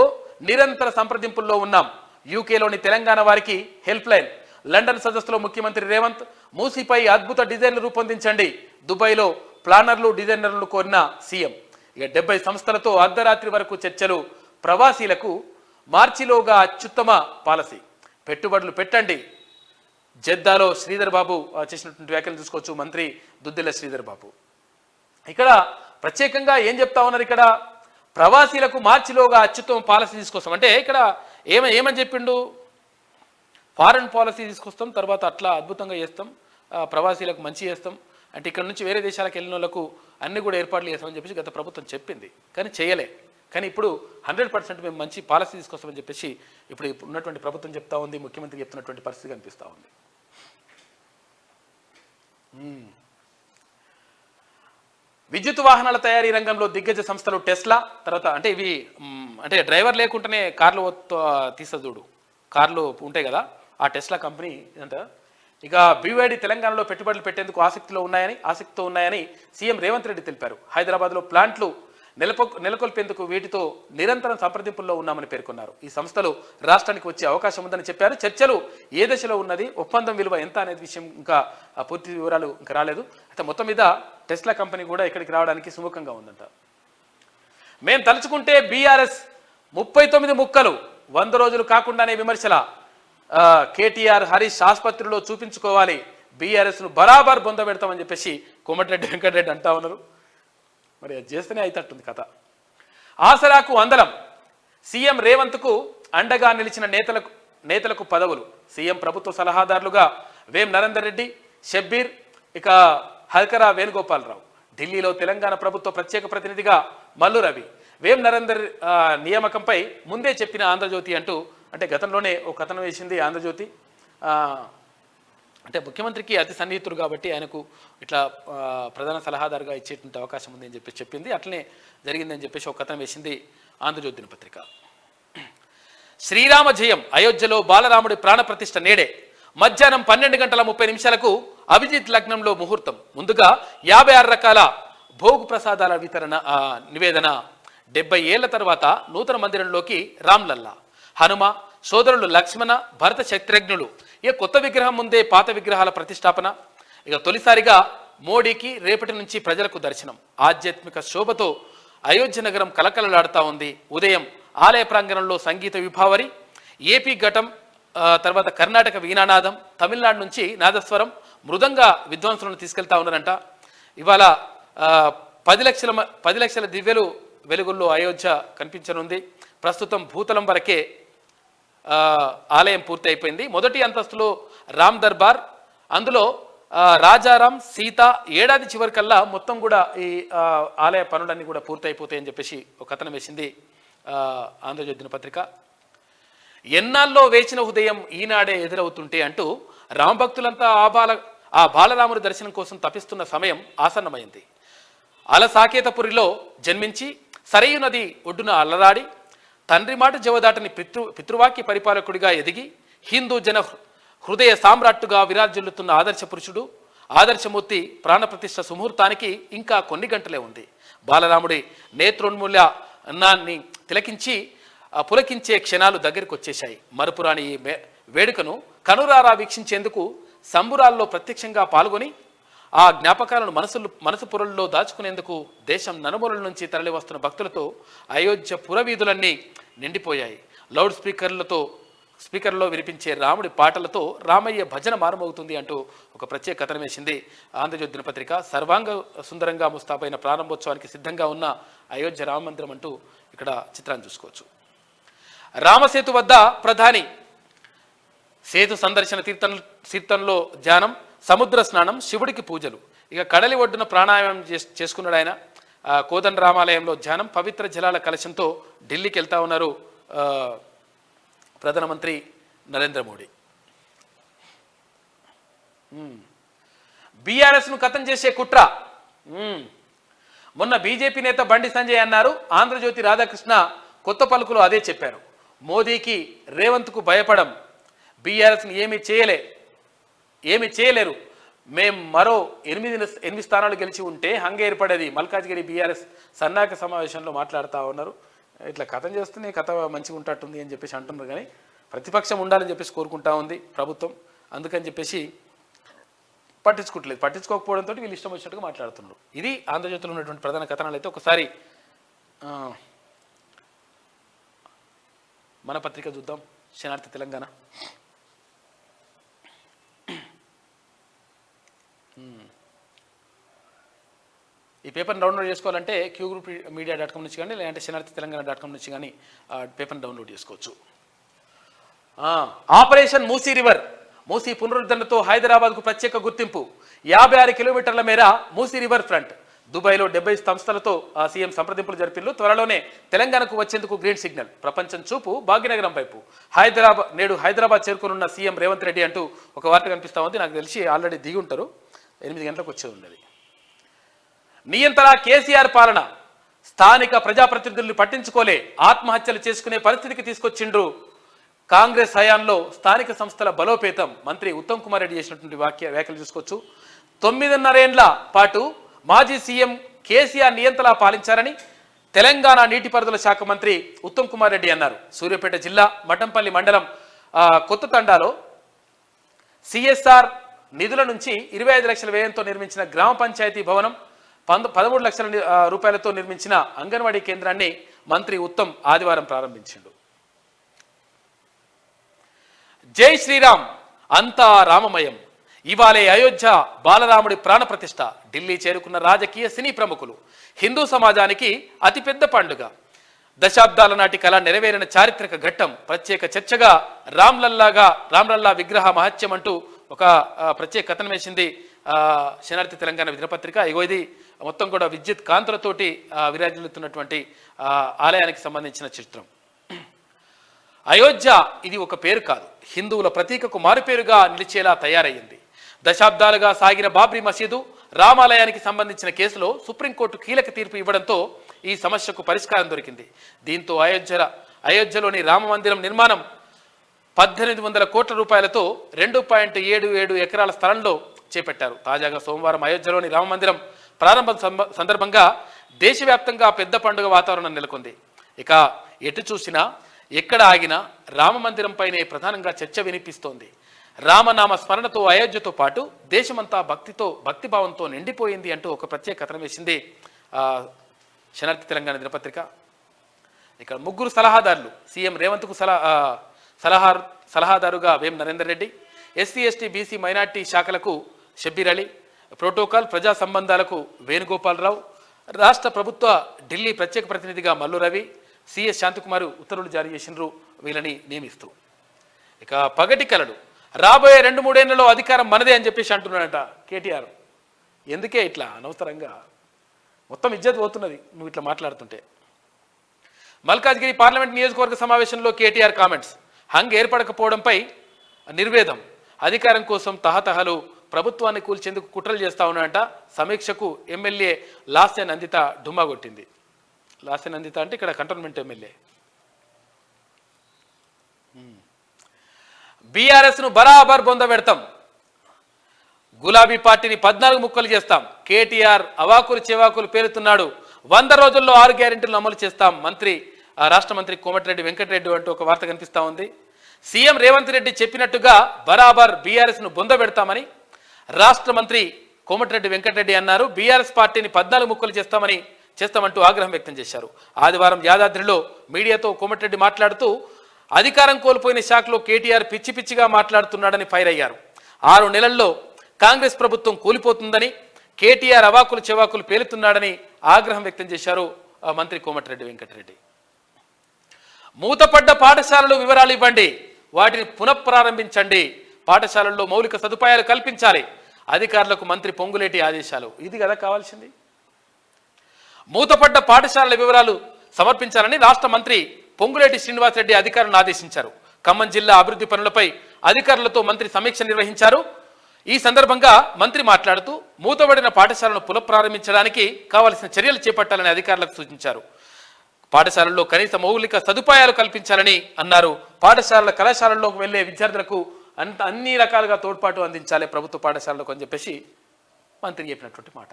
నిరంతర సంప్రదింపుల్లో ఉన్నాం. యూకేలోని తెలంగాణ వారికి హెల్ప్ లైన్. లండన్ సదస్సులో ముఖ్యమంత్రి రేవంత్ మూసీపై అద్భుత డిజైన్లు రూపొందించండి. దుబాయ్లో ప్లానర్లు డిజైనర్లను కోరిన సీఎం. ఇక 70 సంస్థలతో అర్ధరాత్రి వరకు చర్చలు. ప్రవాసీలకు మార్చిలోగా అత్యుత్తమ పాలసీ. పెట్టుబడులు పెట్టండి. జెద్దాలో శ్రీధర్ బాబు చేసినటువంటి వ్యాఖ్యలు చూసుకోవచ్చు. మంత్రి దుద్దిల్ల శ్రీధర్ బాబు ఇక్కడ ప్రత్యేకంగా ఏం చెప్తా ఉన్నారు, ఇక్కడ ప్రవాసీలకు మార్చిలోగా అత్యుత్తమ పాలసీ తీసుకొస్తాం అంటే ఇక్కడ ఏమని చెప్పిండు, ఫారెన్ పాలసీ తీసుకొస్తాం, తర్వాత అట్లా అద్భుతంగా చేస్తాం, ప్రవాసీలకు మంచి చేస్తాం అంటే ఇక్కడ నుంచి వేరే దేశాలకు వెళ్ళిన వాళ్ళకు అన్ని కూడా ఏర్పాట్లు చేస్తామని చెప్పేసి గత ప్రభుత్వం చెప్పింది, కానీ చేయలే. కానీ ఇప్పుడు 100% మేము మంచి పాలసీ తీసుకొస్తామని చెప్పేసి ఇప్పుడు ఉన్నటువంటి ప్రభుత్వం చెప్తా ఉంది, ముఖ్యమంత్రి చెప్తున్నటువంటి పరిస్థితి కనిపిస్తూ ఉంది. విద్యుత్ వాహనాల తయారీ రంగంలో దిగ్గజ సంస్థలు టెస్లా, తర్వాత అంటే ఇవి అంటే డ్రైవర్ లేకుండానే కార్లు తీస్తుంది చూడు, కార్లు ఉంటాయి కదా, ఆ టెస్లా కంపెనీ ఇదంతా. ఇక BYD తెలంగాణలో పెట్టుబడులు పెట్టేందుకు ఆసక్తితో ఉన్నాయని సీఎం రేవంత్ రెడ్డి తెలిపారు. హైదరాబాద్లో ప్లాంట్లు నెలకొల్పేందుకు వీటితో నిరంతరం సంప్రదింపుల్లో ఉన్నామని పేర్కొన్నారు. ఈ సంస్థలు రాష్ట్రానికి వచ్చే అవకాశం ఉందని చెప్పారు. చర్చలు ఏ దశలో ఉన్నది, ఒప్పందం విలువ ఎంత అనేది విషయం ఇంకా పూర్తి వివరాలు ఇంకా రాలేదు. అయితే మొత్తం మీద టెస్లా కంపెనీ కూడా ఇక్కడికి రావడానికి సుముఖంగా ఉందంట. మేం తలుచుకుంటే BRS 39 ముక్కలు 100 రోజులు కాకుండానే విమర్శల. KTR హరీష్ ఆసుపత్రిలో చూపించుకోవాలి, BRSను బరాబర్ బొంద పెడతామని చెప్పేసి కోమటిరెడ్డి వెంకటరెడ్డి అంటా ఉన్నారు. మరి అది చేస్తేనే అయితట్టుంది కథ. ఆసరాకు అందలం. సీఎం రేవంత్కు అండగా నిలిచిన నేతలకు పదవులు. సీఎం ప్రభుత్వ సలహాదారులుగా వేం నరేందర్ రెడ్డి, షబ్బీర్, ఇక హల్కరా వేణుగోపాలరావు. ఢిల్లీలో తెలంగాణ ప్రభుత్వ ప్రత్యేక ప్రతినిధిగా మల్లు రవి. వేం నరేందర్ నియామకంపై ముందే చెప్పిన ఆంధ్రజ్యోతి అంటూ అంటే గతంలోనే ఒక కథనం వేసింది ఆంధ్రజ్యోతి. అంటే ముఖ్యమంత్రికి అతి సన్నిహితుడు కాబట్టి ఆయనకు ఇట్లా ప్రధాన సలహాదారుగా ఇచ్చేటువంటి అవకాశం ఉంది అని చెప్పి చెప్పింది. అట్లనే జరిగిందని చెప్పేసి ఒక కథనం వేసింది ఆంధ్రజ్యోతి దినపత్రిక. శ్రీరామ జయం. అయోధ్యలో బాలరాముడి ప్రాణప్రతిష్ఠ నేడే. మధ్యాహ్నం 12:30 అభిజిత్ లగ్నంలో ముహూర్తం. ముందుగా 56 రకాల భోగు ప్రసాదాల వితరణ నివేదన. 70 ఏళ్ల తర్వాత నూతన మందిరంలోకి రామ్లల్లా. హనుమ సోదరులు లక్ష్మణ, భరత శత్రుఘ్నులు. ఇక కొత్త విగ్రహం ముందే పాత విగ్రహాల ప్రతిష్టాపన. ఇక తొలిసారిగా మోడీకి రేపటి నుంచి ప్రజలకు దర్శనం. ఆధ్యాత్మిక శోభతో అయోధ్య నగరం కలకలలాడుతూ ఉంది. ఉదయం ఆలయ ప్రాంగణంలో సంగీత విభావరి, ఏపీ ఘటం, తర్వాత కర్ణాటక వీణానాదం, తమిళనాడు నుంచి నాదస్వరం, మృదంగ విద్వాంసులను తీసుకెళ్తా ఉన్నారంట. ఇవాళ 10 లక్షల దివ్యలు వెలుగుల్లో అయోధ్య కనిపించనుంది. ప్రస్తుతం భూతలం వరకే ఆలయం పూర్తి అయిపోయింది. మొదటి అంతస్తులో రామ్ దర్బార్, అందులో రాజారాం, సీత. ఏడాది చివరికల్లా మొత్తం కూడా ఈ ఆలయ పనులన్నీ కూడా పూర్తి అయిపోతాయని చెప్పేసి ఒక కథనం వేసింది ఆంధ్రజ్యోతి దినపత్రిక. ఎన్నాళ్ళలో వేచిన ఉదయం ఈనాడే ఎదురవుతుంటే అంటూ రామభక్తులంతా ఆ బాలరాముడి దర్శనం కోసం తపిస్తున్న సమయం ఆసన్నమైంది. అలసాకేతపురిలో జన్మించి సరయు నది ఒడ్డున అల్లరాడి తండ్రి మాట జవదాటని పితృవాక్య పరిపాలకుడిగా ఎదిగి హిందూ జన హృదయ సామ్రాట్టుగా విరాజిల్లుతున్న ఆదర్శ పురుషుడు, ఆదర్శమూర్తి ప్రాణప్రతిష్ఠ సుముహూర్తానికి ఇంకా కొన్ని గంటలే ఉంది. బాలరాముడి నేత్రోన్మూల్యాన్ని పులకించే క్షణాలు దగ్గరికి వచ్చేశాయి. మరుపురాని ఈ వేడుకను కనురారా వీక్షించేందుకు సంబురాల్లో ప్రత్యక్షంగా పాల్గొని ఆ జ్ఞాపకాలను మనసు పొరల్లో దాచుకునేందుకు దేశం నలుమూలల నుంచి తరలి వస్తున్న భక్తులతో అయోధ్య పురవీధులన్నీ నిండిపోయాయి. లౌడ్ స్పీకర్లో వినిపించే రాముడి పాటలతో రామయ్య భజన మారుమవుతుంది అంటూ ఒక ప్రత్యేక కథనం వేసింది ఆంధ్రజ్యోతి దినపత్రిక. సర్వాంగ సుందరంగా ముస్తాబైన ప్రారంభోత్సవానికి సిద్ధంగా ఉన్న అయోధ్య రామ మందిరం అంటూ ఇక్కడ చిత్రాన్ని చూసుకోవచ్చు. రామసేతు వద్ద ప్రధాని సేతు సందర్శన తీర్థంలో ధ్యానం. సముద్ర స్నానం, శివుడికి పూజలు. ఇక కడలి ఒడ్డున ప్రాణాయామం చేసుకున్నాడు ఆయన. కోదండ రామాలయంలో ధ్యానం, పవిత్ర జలాల కలశంతో ఢిల్లీకి వెళ్తా ఉన్నారు ప్రధానమంత్రి నరేంద్ర మోడీ. బీఆర్ఎస్ను ఖతం చేసే కుట్ర. మొన్న బీజేపీ నేత బండి సంజయ్ అన్నారు, ఆంధ్రజ్యోతి రాధాకృష్ణ కొత్త పలుకులు అదే చెప్పారు. మోదీకి రేవంత్కు భయపడం, బీఆర్ఎస్ని ఏమీ చేయలేరు, మేము మరో 8 స్థానాలు గెలిచి ఉంటే హంగ ఏర్పడేది. మల్కాజ్గిరి బీఆర్ఎస్ సన్నాహక సమావేశంలో మాట్లాడుతూ ఉన్నారు. ఇట్లా కథం చేస్తూనే కథ మంచిగా ఉంటట్టుంది అని చెప్పేసి అంటున్నారు. కానీ ప్రతిపక్షం ఉండాలని చెప్పేసి కోరుకుంటా ఉంది ప్రభుత్వం. అందుకని చెప్పేసి పట్టించుకోకపోవడంతో వీళ్ళు ఇష్టం వచ్చినట్టుగా మాట్లాడుతున్నారు. ఇది ఆంధ్రజ్యోతిలో ఉన్నటువంటి ప్రధాన కథనాలు. అయితే ఒకసారి మన పత్రిక చూద్దాం, శనార్థి తెలంగాణ. ఈ పేపర్ని డౌన్లోడ్ చేసుకోవాలంటే qgroupmedia.com నుంచి కానీ, లేదంటే శనార్థి తెలంగాణ.com నుంచి కానీ పేపర్ని డౌన్లోడ్ చేసుకోవచ్చు. ఆపరేషన్ మూసీ రివర్, మూసీ పునరుద్ధరణతో హైదరాబాద్కు ప్రత్యేక గుర్తింపు. 56 కిలోమీటర్ల మేర మూసీ రివర్ ఫ్రంట్. దుబాయ్లో 70 సంస్థలతో సీఎం సంప్రదింపులు జరిపిల్లు. త్వరలోనే తెలంగాణకు వచ్చేందుకు గ్రీన్ సిగ్నల్. ప్రపంచం చూపు భాగ్యనగరం వైపు. నేడు హైదరాబాద్ చేరుకునున్న సీఎం రేవంత్ రెడ్డి అంటూ ఒక వార్త కనిపిస్తూ ఉంది. నాకు తెలిసి ఆల్రెడీ దిగి ఉంటారు, 8 గంటలకు వచ్చే ఉన్నది. నియంతలా కేసీఆర్ పాలన, స్థానిక ప్రజాప్రతినిధుల్ని పట్టించుకోలే, ఆత్మహత్యలు చేసుకునే పరిస్థితికి తీసుకొచ్చిండ్రు. కాంగ్రెస్ హయాంలో స్థానిక సంస్థల బలోపేతం. మంత్రి ఉత్తమ్ కుమార్ రెడ్డి చేసినటువంటి వ్యాఖ్యలు చూసుకోవచ్చు. 9.5 ఏళ్ల పాటు మాజీ సీఎం కేసీఆర్ నియంతలా పాలించారని తెలంగాణ నీటిపారుదల శాఖ మంత్రి ఉత్తమ్ కుమార్ రెడ్డి అన్నారు. సూర్యాపేట జిల్లా మఠంపల్లి మండలం కొత్త తండాలో సిఎస్ఆర్ నిధుల నుంచి 25 లక్షల వ్యయంతో నిర్మించిన గ్రామ పంచాయతీ భవనం, 13 లక్షల రూపాయలతో నిర్మించిన అంగన్వాడీ కేంద్రాన్ని మంత్రి ఉత్తమ్ ఆదివారం ప్రారంభించిండు. జై శ్రీరామ్, అంతా రామమయం. ఇవాళే అయోధ్య బాలరాముడి ప్రాణప్రతిష్ఠ. ఢిల్లీ చేరుకున్న రాజకీయ సినీ ప్రముఖులు. హిందూ సమాజానికి అతిపెద్ద పండుగ. దశాబ్దాల నాటి కళ నెరవేరిన చారిత్రక ఘట్టం. ప్రత్యేక చర్చగా రామ్లల్లా విగ్రహ మహత్యం అంటూ ఒక ప్రత్యేక కథనం వేసింది శనార్థి తెలంగాణ దినపత్రిక. ఇది మొత్తం కూడా విద్యుత్ కాంతులతోటి విరాజిల్లుతున్నటువంటి ఆలయానికి సంబంధించిన చిత్రం. అయోధ్య ఇది ఒక పేరు కాదు, హిందువుల ప్రతీకకు మారుపేరుగా నిలిచేలా తయారయ్యింది. దశాబ్దాలుగా సాగిన బాబ్రీ మసీదు, రామాలయానికి సంబంధించిన కేసులో సుప్రీంకోర్టు కీలక తీర్పు ఇవ్వడంతో ఈ సమస్యకు పరిష్కారం దొరికింది. దీంతో అయోధ్యలోని రామ మందిరం నిర్మాణం 1800 కోట్ల రూపాయలతో 2.77 ఎకరాల స్థలంలో చేపట్టారు. తాజాగా సోమవారం అయోధ్యలోని రామ మందిరం ప్రారంభం సందర్భంగా దేశవ్యాప్తంగా పెద్ద పండుగ వాతావరణం నెలకొంది. ఇక ఎటు చూసినా ఎక్కడ ఆగినా రామ మందిరంపైనే ప్రధానంగా చర్చ వినిపిస్తోంది. రామనామ స్మరణతో అయోధ్యతో పాటు దేశమంతా భక్తిభావంతో నిండిపోయింది అంటూ ఒక ప్రత్యేక కథనం వేసింది శనార్థి తెలంగాణ దినపత్రిక. ఇక్కడ 3 సలహాదారులు. సీఎం రేవంత్కు సలహాదారుగా Vem Narender Reddy, SC ST BC minority శాఖలకు షబ్బీర్ అలీ, ప్రోటోకాల్ ప్రజా సంబంధాలకు వేణుగోపాలరావు, రాష్ట్ర ప్రభుత్వ ఢిల్లీ ప్రత్యేక ప్రతినిధిగా మల్లు రవి, సిఎస్ శాంతికుమార్ ఉత్తర్వులు జారీ చేసినారు వీళ్ళని నియమిస్తూ. ఇక పగటి కలడు. రాబోయే 2-3 ఏళ్లలో అధికారం మనదే అని చెప్పేసి అంటున్నాడట కేటీఆర్. ఎందుకే ఇట్లా అనవసరంగా మొత్తం ఇజ్జత్ పోతున్నది నువ్వు ఇట్లా మాట్లాడుతుంటే. మల్కాజ్గిరి పార్లమెంట్ నియోజకవర్గ సమావేశంలో కేటీఆర్ కామెంట్స్. హంగ్ ఏర్పడకపోవడంపై నిర్వేదం. అధికారం కోసం తహతహలు, ప్రభుత్వాన్ని కూల్చేందుకు కుట్రలు చేస్తా ఉన్నాడంట. సమీక్షకు ఎమ్మెల్యే లాస్య నందిత డుమ్మా కొట్టింది. లాస్య నందిత అంటే ఇక్కడ కంటోన్మెంట్ ఎమ్మెల్యే. బీఆర్ఎస్ను బరాబర్ బొంద పెడతాం, గులాబీ పార్టీని 14 ముక్కలు చేస్తాం. కేటీఆర్ అవాకులు చెవాకులు పేరుతున్నాడు. 100 రోజుల్లో 6 గ్యారెంటీలు అమలు చేస్తాం. రాష్ట్ర మంత్రి కోమటిరెడ్డి వెంకటరెడ్డి అంటూ ఒక వార్త కనిపిస్తూ ఉంది. సీఎం రేవంత్ రెడ్డి చెప్పినట్టుగా బరాబర్ బీఆర్ఎస్ను బొంద పెడతామని రాష్ట్ర మంత్రి కోమటిరెడ్డి వెంకటరెడ్డి అన్నారు. బీఆర్ఎస్ పార్టీని 14 ముక్కలు చేస్తామంటూ ఆగ్రహం వ్యక్తం చేశారు. ఆదివారం యాదాద్రిలో మీడియాతో కోమటిరెడ్డి మాట్లాడుతూ అధికారం కోల్పోయిన శాఖలో కేటీఆర్ పిచ్చి పిచ్చిగా మాట్లాడుతున్నాడని ఫైర్ అయ్యారు. 6 నెలల్లో కాంగ్రెస్ ప్రభుత్వం కూలిపోతుందని, కేటీఆర్ అవాకులు చెవాకులు పేలుతున్నాడని ఆగ్రహం వ్యక్తం చేశారు మంత్రి కోమటిరెడ్డి వెంకటరెడ్డి. మూతపడ్డ పాఠశాలలు వివరాలు ఇవ్వండి, వాటిని పునఃప్రారంభించండి, పాఠశాలల్లో మౌలిక సదుపాయాలు కల్పించాలి, అధికారులకు మంత్రి పొంగులేటి ఆదేశాలు. ఇది కదా కావాల్సింది. మూతపడ్డ పాఠశాలల వివరాలు సమర్పించాలని రాష్ట్ర మంత్రి పొంగులేటి శ్రీనివాసరెడ్డి అధికారులను ఆదేశించారు. ఖమ్మం జిల్లా అభివృద్ధి పనులపై అధికారులతో మంత్రి సమీక్ష నిర్వహించారు. ఈ సందర్భంగా మంత్రి మాట్లాడుతూ మూతబడిన పాఠశాలను పునఃప్రారంభించడానికి కావలసిన చర్యలు చేపట్టాలని అధికారులకు సూచించారు. పాఠశాలల్లో కనీస మౌలిక సదుపాయాలు కల్పించాలని అన్నారు. పాఠశాలల కళాశాలల్లోకి వెళ్లే విద్యార్థులకు అన్ని రకాలుగా తోడ్పాటు అందించాలి ప్రభుత్వ పాఠశాలలకు అని చెప్పేసి మంత్రి చెప్పినటువంటి మాట.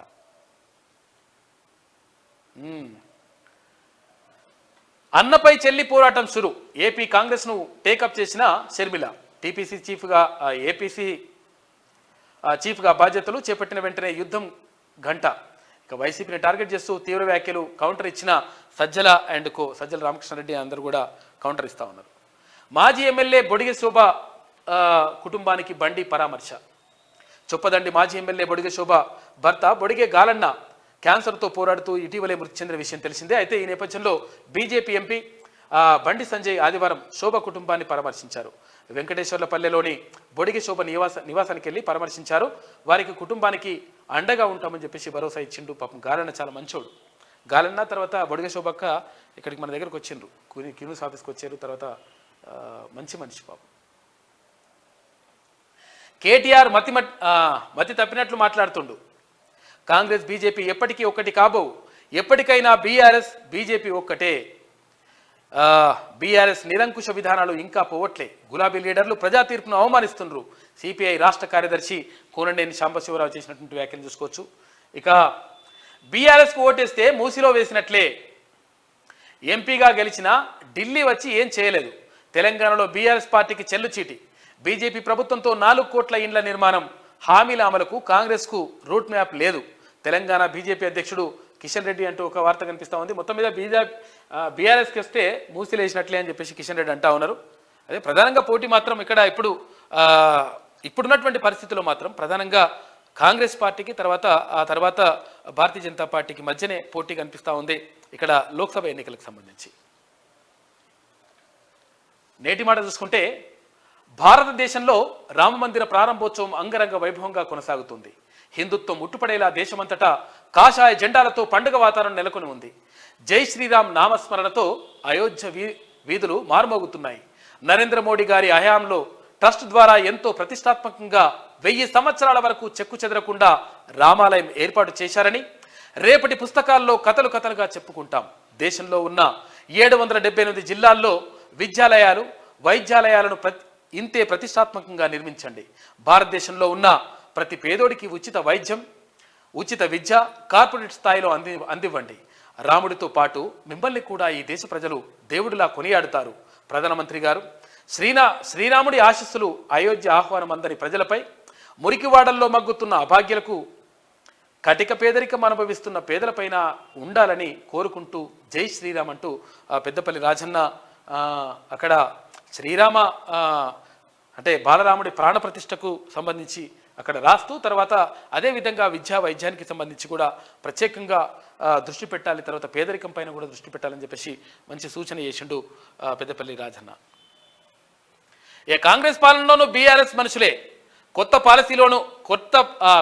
అన్నపై చెల్లి పోరాటం షురు. ఏపీ కాంగ్రెస్ను టేకప్ చేసిన షర్మిల టీపీసీ చీఫ్గా బాధ్యతలు చేపట్టిన వెంటనే యుద్ధం గంట. ఇక వైసీపీని టార్గెట్ చేస్తూ తీవ్ర వ్యాఖ్యలు కౌంటర్ ఇచ్చిన సజ్జల రామకృష్ణారెడ్డి అందరూ కూడా కౌంటర్ ఇస్తా ఉన్నారు. మాజీ ఎమ్మెల్యే బొడిగె శోభ కుటుంబానికి బండి పరామర్శ. చొప్పదండి మాజీ ఎమ్మెల్యే బొడిగె శోభ భర్త బొడిగె గాలన్న క్యాన్సర్తో పోరాడుతూ ఇటీవలే మృతి చెందిన విషయం తెలిసిందే. అయితే ఈ నేపథ్యంలో బీజేపీ ఎంపీ బండి సంజయ్ ఆదివారం శోభ కుటుంబాన్ని పరామర్శించారు. వెంకటేశ్వర్లపల్లెలోని బొడిగె శోభ నివాసానికి వెళ్ళి పరామర్శించారు. వారికి కుటుంబానికి అండగా ఉంటామని చెప్పేసి భరోసా ఇచ్చిండు. పాపం గాలన్న చాలా మంచోడు. గాలన్న తర్వాత బొడిగె శోభక్క ఇక్కడికి మన దగ్గరకు వచ్చిండ్రు, క్యూనిస్ ఆఫీస్కి వచ్చారు. తర్వాత మంచి మనిషి పాపం. కేటీఆర్ మతి తప్పినట్లు మాట్లాడుతుండు. కాంగ్రెస్ బీజేపీ ఎప్పటికీ ఒక్కటి కాబోవు, ఎప్పటికైనా బీఆర్ఎస్ బీజేపీ ఒక్కటే. బీఆర్ఎస్ నిరంకుశ విధానాలు ఇంకా పోవట్లే. గులాబీ లీడర్లు ప్రజా తీర్పును అవమానిస్తున్నారు. సిపిఐ రాష్ట్ర కార్యదర్శి కోనండేని సాంబశివరావు చేసినటువంటి వ్యాఖ్యలు చూసుకోవచ్చు. ఇక బీఆర్ఎస్కు ఓటేస్తే మూసిలో వేసినట్లే. ఎంపీగా గెలిచిన ఢిల్లీ వచ్చి ఏం చేయలేదు. తెలంగాణలో బీఆర్ఎస్ పార్టీకి చెల్లుచీటి. బీజేపీ ప్రభుత్వంతో 4 కోట్ల ఇండ్ల నిర్మాణం, హామీల అమలుకు కాంగ్రెస్కు రూట్ మ్యాప్ లేదు. తెలంగాణ బీజేపీ అధ్యక్షుడు కిషన్ రెడ్డి అంటూ ఒక వార్త కనిపిస్తూ ఉంది. మొత్తం మీద బీఆర్ఎస్కి వస్తే మూసిలేసినట్లే అని చెప్పేసి కిషన్ రెడ్డి అంటా ఉన్నారు. అదే ప్రధానంగా పోటీ మాత్రం ఇక్కడ ఇప్పుడున్నటువంటి పరిస్థితుల్లో మాత్రం ప్రధానంగా కాంగ్రెస్ పార్టీకి ఆ తర్వాత భారతీయ జనతా పార్టీకి మధ్యనే పోటీ కనిపిస్తూ ఉంది ఇక్కడ లోక్సభ ఎన్నికలకు సంబంధించి. నేటి మాట చూసుకుంటే భారతదేశంలో రామమందిర ప్రారంభోత్సవం అంగరంగ వైభవంగా కొనసాగుతుంది. హిందుత్వం ముట్టుపడేలా దేశమంతటా కాషాయ జెండాలతో పండుగ వాతావరణం నెలకొని ఉంది. జై శ్రీరామ్ నామస్మరణతో అయోధ్య వీధులు మారుమోగుతున్నాయి. నరేంద్ర మోడీ గారి హయాంలో ట్రస్ట్ ద్వారా ఎంతో ప్రతిష్టాత్మకంగా 1000 సంవత్సరాల వరకు చెక్కు చెదరకుండా రామాలయం ఏర్పాటు చేశారని రేపటి పుస్తకాల్లో కథలుగా చెప్పుకుంటాం. దేశంలో ఉన్న 778 జిల్లాల్లో విద్యాలయాలు, వైద్యాలయాలను ఇంతే ప్రతిష్టాత్మకంగా నిర్మించండి. భారతదేశంలో ఉన్న ప్రతి పేదోడికి ఉచిత వైద్యం, ఉచిత విద్య కార్పొరేట్ స్థాయిలో అందివ్వండి. రాముడితో పాటు మిమ్మల్ని కూడా ఈ దేశ ప్రజలు దేవుడిలా కొనియాడుతారు. ప్రధానమంత్రి గారు శ్రీరాముడి ఆశీస్సులు అయోధ్య ఆహ్వానం అందని ప్రజలపై, మురికివాడల్లో మగ్గుతున్న అభాగ్యులకు, కటిక పేదరికం అనుభవిస్తున్న పేదలపైన ఉండాలని కోరుకుంటూ జై శ్రీరామ్ అంటూ పెద్దపల్లి రాజన్న అక్కడ శ్రీరామ అంటే బాలరాముడి ప్రాణ ప్రతిష్టకు సంబంధించి అక్కడ రాస్తూ తర్వాత అదేవిధంగా విద్యా వైద్యానికి సంబంధించి కూడా ప్రత్యేకంగా దృష్టి పెట్టాలి, తర్వాత పేదరికం పైన కూడా దృష్టి పెట్టాలని చెప్పేసి మంచి సూచన చేసిండు పెద్దపల్లి రాజన్న. కాంగ్రెస్ పాలనలోనూ బీఆర్ఎస్ మనుషులే, కొత్త పాలసీలోను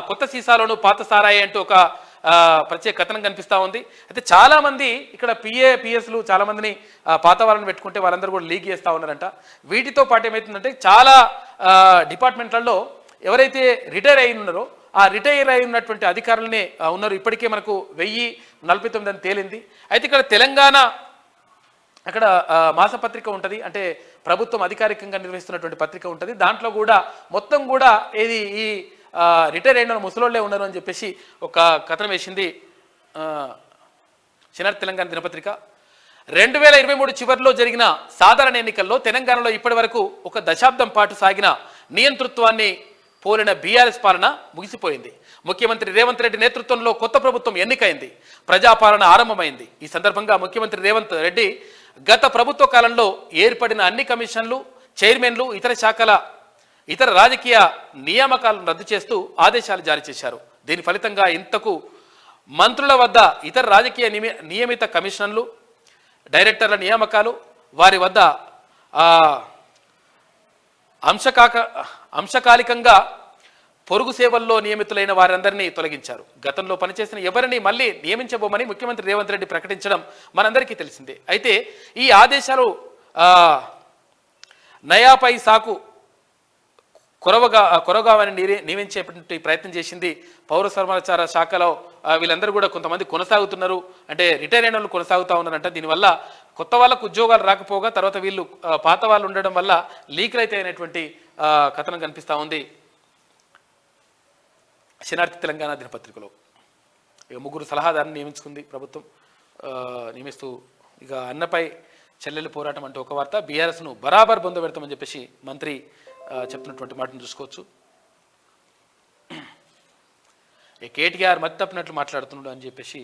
కొత్త సీసాలోను పాత సారాయి అంటూ ఒక ప్రత్యేక కథనం కనిపిస్తూ ఉంది. అయితే చాలామంది ఇక్కడ పిఎస్లు చాలామందిని పాత వాళ్ళని పెట్టుకుంటే వాళ్ళందరూ కూడా లీక్ చేస్తూ ఉన్నారంట. వీటితో పాటు ఏమవుతుందంటే చాలా డిపార్ట్మెంట్లలో ఎవరైతే రిటైర్ అయి ఉన్నారో ఆ రిటైర్ అయి ఉన్నటువంటి అధికారులనే ఉన్నారు. ఇప్పటికే మనకు 1049 అని తేలింది. అయితే ఇక్కడ తెలంగాణ అక్కడ మాసపత్రిక ఉంటుంది, అంటే ప్రభుత్వం అధికారికంగా నిర్వహిస్తున్నటువంటి పత్రిక ఉంటుంది. దాంట్లో కూడా మొత్తం కూడా ఈ రిటైర్ అయిన ముసలోళ్ళే ఉన్నారు అని చెప్పేసి ఒక కథనం వేసింది శనివారం తెలంగాణ దినపత్రిక. 2023 చివరిలో జరిగిన సాధారణ ఎన్నికల్లో తెలంగాణలో ఇప్పటి వరకు ఒక దశాబ్దం పాటు సాగిన నియంతృత్వాన్ని పోలిన బీఆర్ఎస్ పాలన ముగిసిపోయింది. ముఖ్యమంత్రి రేవంత్ రెడ్డి నేతృత్వంలో కొత్త ప్రభుత్వం ఎన్నికైంది, ప్రజాపాలన ఆరంభమైంది. ఈ సందర్భంగా ముఖ్యమంత్రి రేవంత్ రెడ్డి గత ప్రభుత్వ కాలంలో ఏర్పడిన అన్ని కమిషన్లు, చైర్మన్లు, ఇతర రాజకీయ నియామకాలను రద్దు చేస్తూ ఆదేశాలు జారీ చేశారు. దీని ఫలితంగా ఇంతకు మంత్రుల వద్ద ఇతర రాజకీయ నియమిత కమిషన్లు, డైరెక్టర్ల నియామకాలు, వారి వద్ద అంశకాలికంగా పొరుగు సేవల్లో నియమితులైన వారందరినీ తొలగించారు. గతంలో పనిచేసిన ఎవరిని మళ్ళీ నియమించబోమని ముఖ్యమంత్రి రేవంత్ రెడ్డి ప్రకటించడం మనందరికీ తెలిసిందే. అయితే ఈ ఆదేశాలు నయాపై సాకు కొరగావని నియమించేటువంటి ప్రయత్నం చేసింది పౌర సమాచార శాఖలో. వీళ్ళందరూ కూడా కొంతమంది కొనసాగుతున్నారు, అంటే రిటైర్ అయిన వాళ్ళు కొనసాగుతూ ఉన్నారంట. దీనివల్ల కొత్త వాళ్ళకు ఉద్యోగాలు రాకపోగా తర్వాత వీళ్ళు పాత వాళ్ళు ఉండడం వల్ల లీకులు అయితే అయినటువంటి కథనం కనిపిస్తూ ఉంది శనార్థి తెలంగాణ దినపత్రికలో. ఇక 3 సలహాదారుని నియమించుకుంది ప్రభుత్వం. నియమిస్తూ ఇక అన్నపై చెల్లెలు పోరాటం అంటూ ఒక వార్త. బీఆర్ఎస్ను బరాబర్ పొందబెడతామని చెప్పేసి మంత్రి చెప్తున్నటువంటి మాటను చూసుకోవచ్చు. కేటీఆర్ మతి తప్పినట్లు మాట్లాడుతున్నాడు అని చెప్పేసి,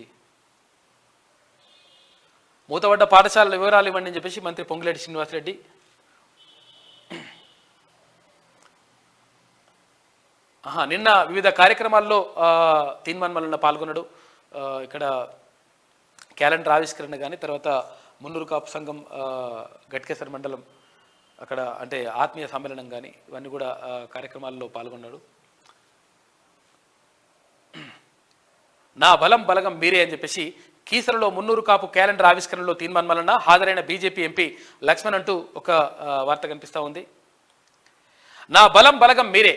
మూతపడ్డ పాఠశాలల వివరాలు ఇవ్వండి అని చెప్పేసి మంత్రి పొంగులేటి శ్రీనివాసరెడ్డి. నిన్న వివిధ కార్యక్రమాల్లో తీన్మాన్ మల్లన్న పాల్గొన్నాడు. ఇక్కడ క్యాలెండర్ ఆవిష్కరణ కానీ, తర్వాత మున్నూరు కాపు సంఘం గట్కేసర్ మండలం అక్కడ అంటే ఆత్మీయ సమ్మేళనం కానీ ఇవన్నీ కూడా కార్యక్రమాల్లో పాల్గొన్నాడు. నా బలం బలగం మీరే అని చెప్పేసి కీసరలో మున్నూరు కాపు క్యాలెండర్ ఆవిష్కరణలో తీన్మాన్ మల్లన్న, హాజరైన బీజేపీ ఎంపీ లక్ష్మణ్ అంటూ ఒక వార్త కనిపిస్తూ ఉంది. నా బలం బలగం మీరే,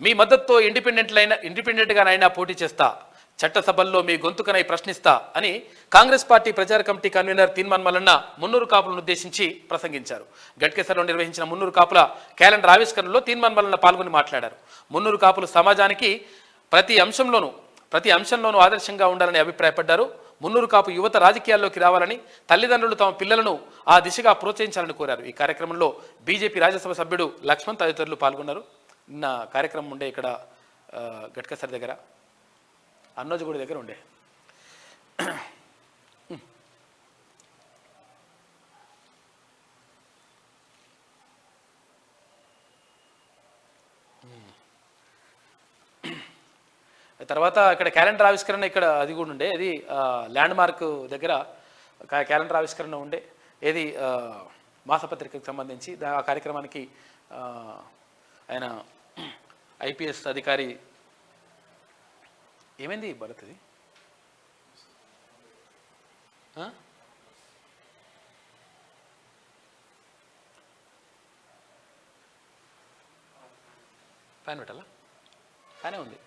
మీ మద్దతుతో ఇండిపెండెంట్గానైనా పోటీ చేస్తా, చట్టసభల్లో మీ గొంతుకనై ప్రశ్నిస్తా అని కాంగ్రెస్ పార్టీ ప్రచార కమిటీ కన్వీనర్ తీన్మాన్ మల్లన్న మున్నూరు కాపులను ఉద్దేశించి ప్రసంగించారు. గట్కేసర్లో నిర్వహించిన మున్నూరు కాపుల క్యాలెండర్ ఆవిష్కరణలో తీన్మాన్ మల్లన్న పాల్గొని మాట్లాడారు. మున్నూరు కాపులు సమాజానికి ప్రతి అంశంలోనూ ఆదర్శంగా ఉండాలని అభిప్రాయపడ్డారు. మున్నూరు కాపు యువత రాజకీయాల్లోకి రావాలని, తల్లిదండ్రులు తమ పిల్లలను ఆ దిశగా ప్రోత్సహించాలని కోరారు. ఈ కార్యక్రమంలో బీజేపీ రాజ్యసభ సభ్యుడు లక్ష్మణ్ తదితరులు పాల్గొన్నారు. నిన్న కార్యక్రమం ఉండే ఇక్కడ గట్కేసర్ దగ్గర, అన్నోజుగూడి దగ్గర ఉండే. తర్వాత ఇక్కడ క్యాలెండర్ ఆవిష్కరణ ఇక్కడ అది కూడా ఉండే, అది ల్యాండ్ మార్క్ దగ్గర క్యాలెండర్ ఆవిష్కరణ ఉండే, ఏది మాసపత్రికకు సంబంధించి. ఆ కార్యక్రమానికి ఆయన ఐపీఎస్ అధికారి ఏమైంది భరత్ అది ఫ్యాన్ పెట్టాలా? ఫ్యానే ఉంది.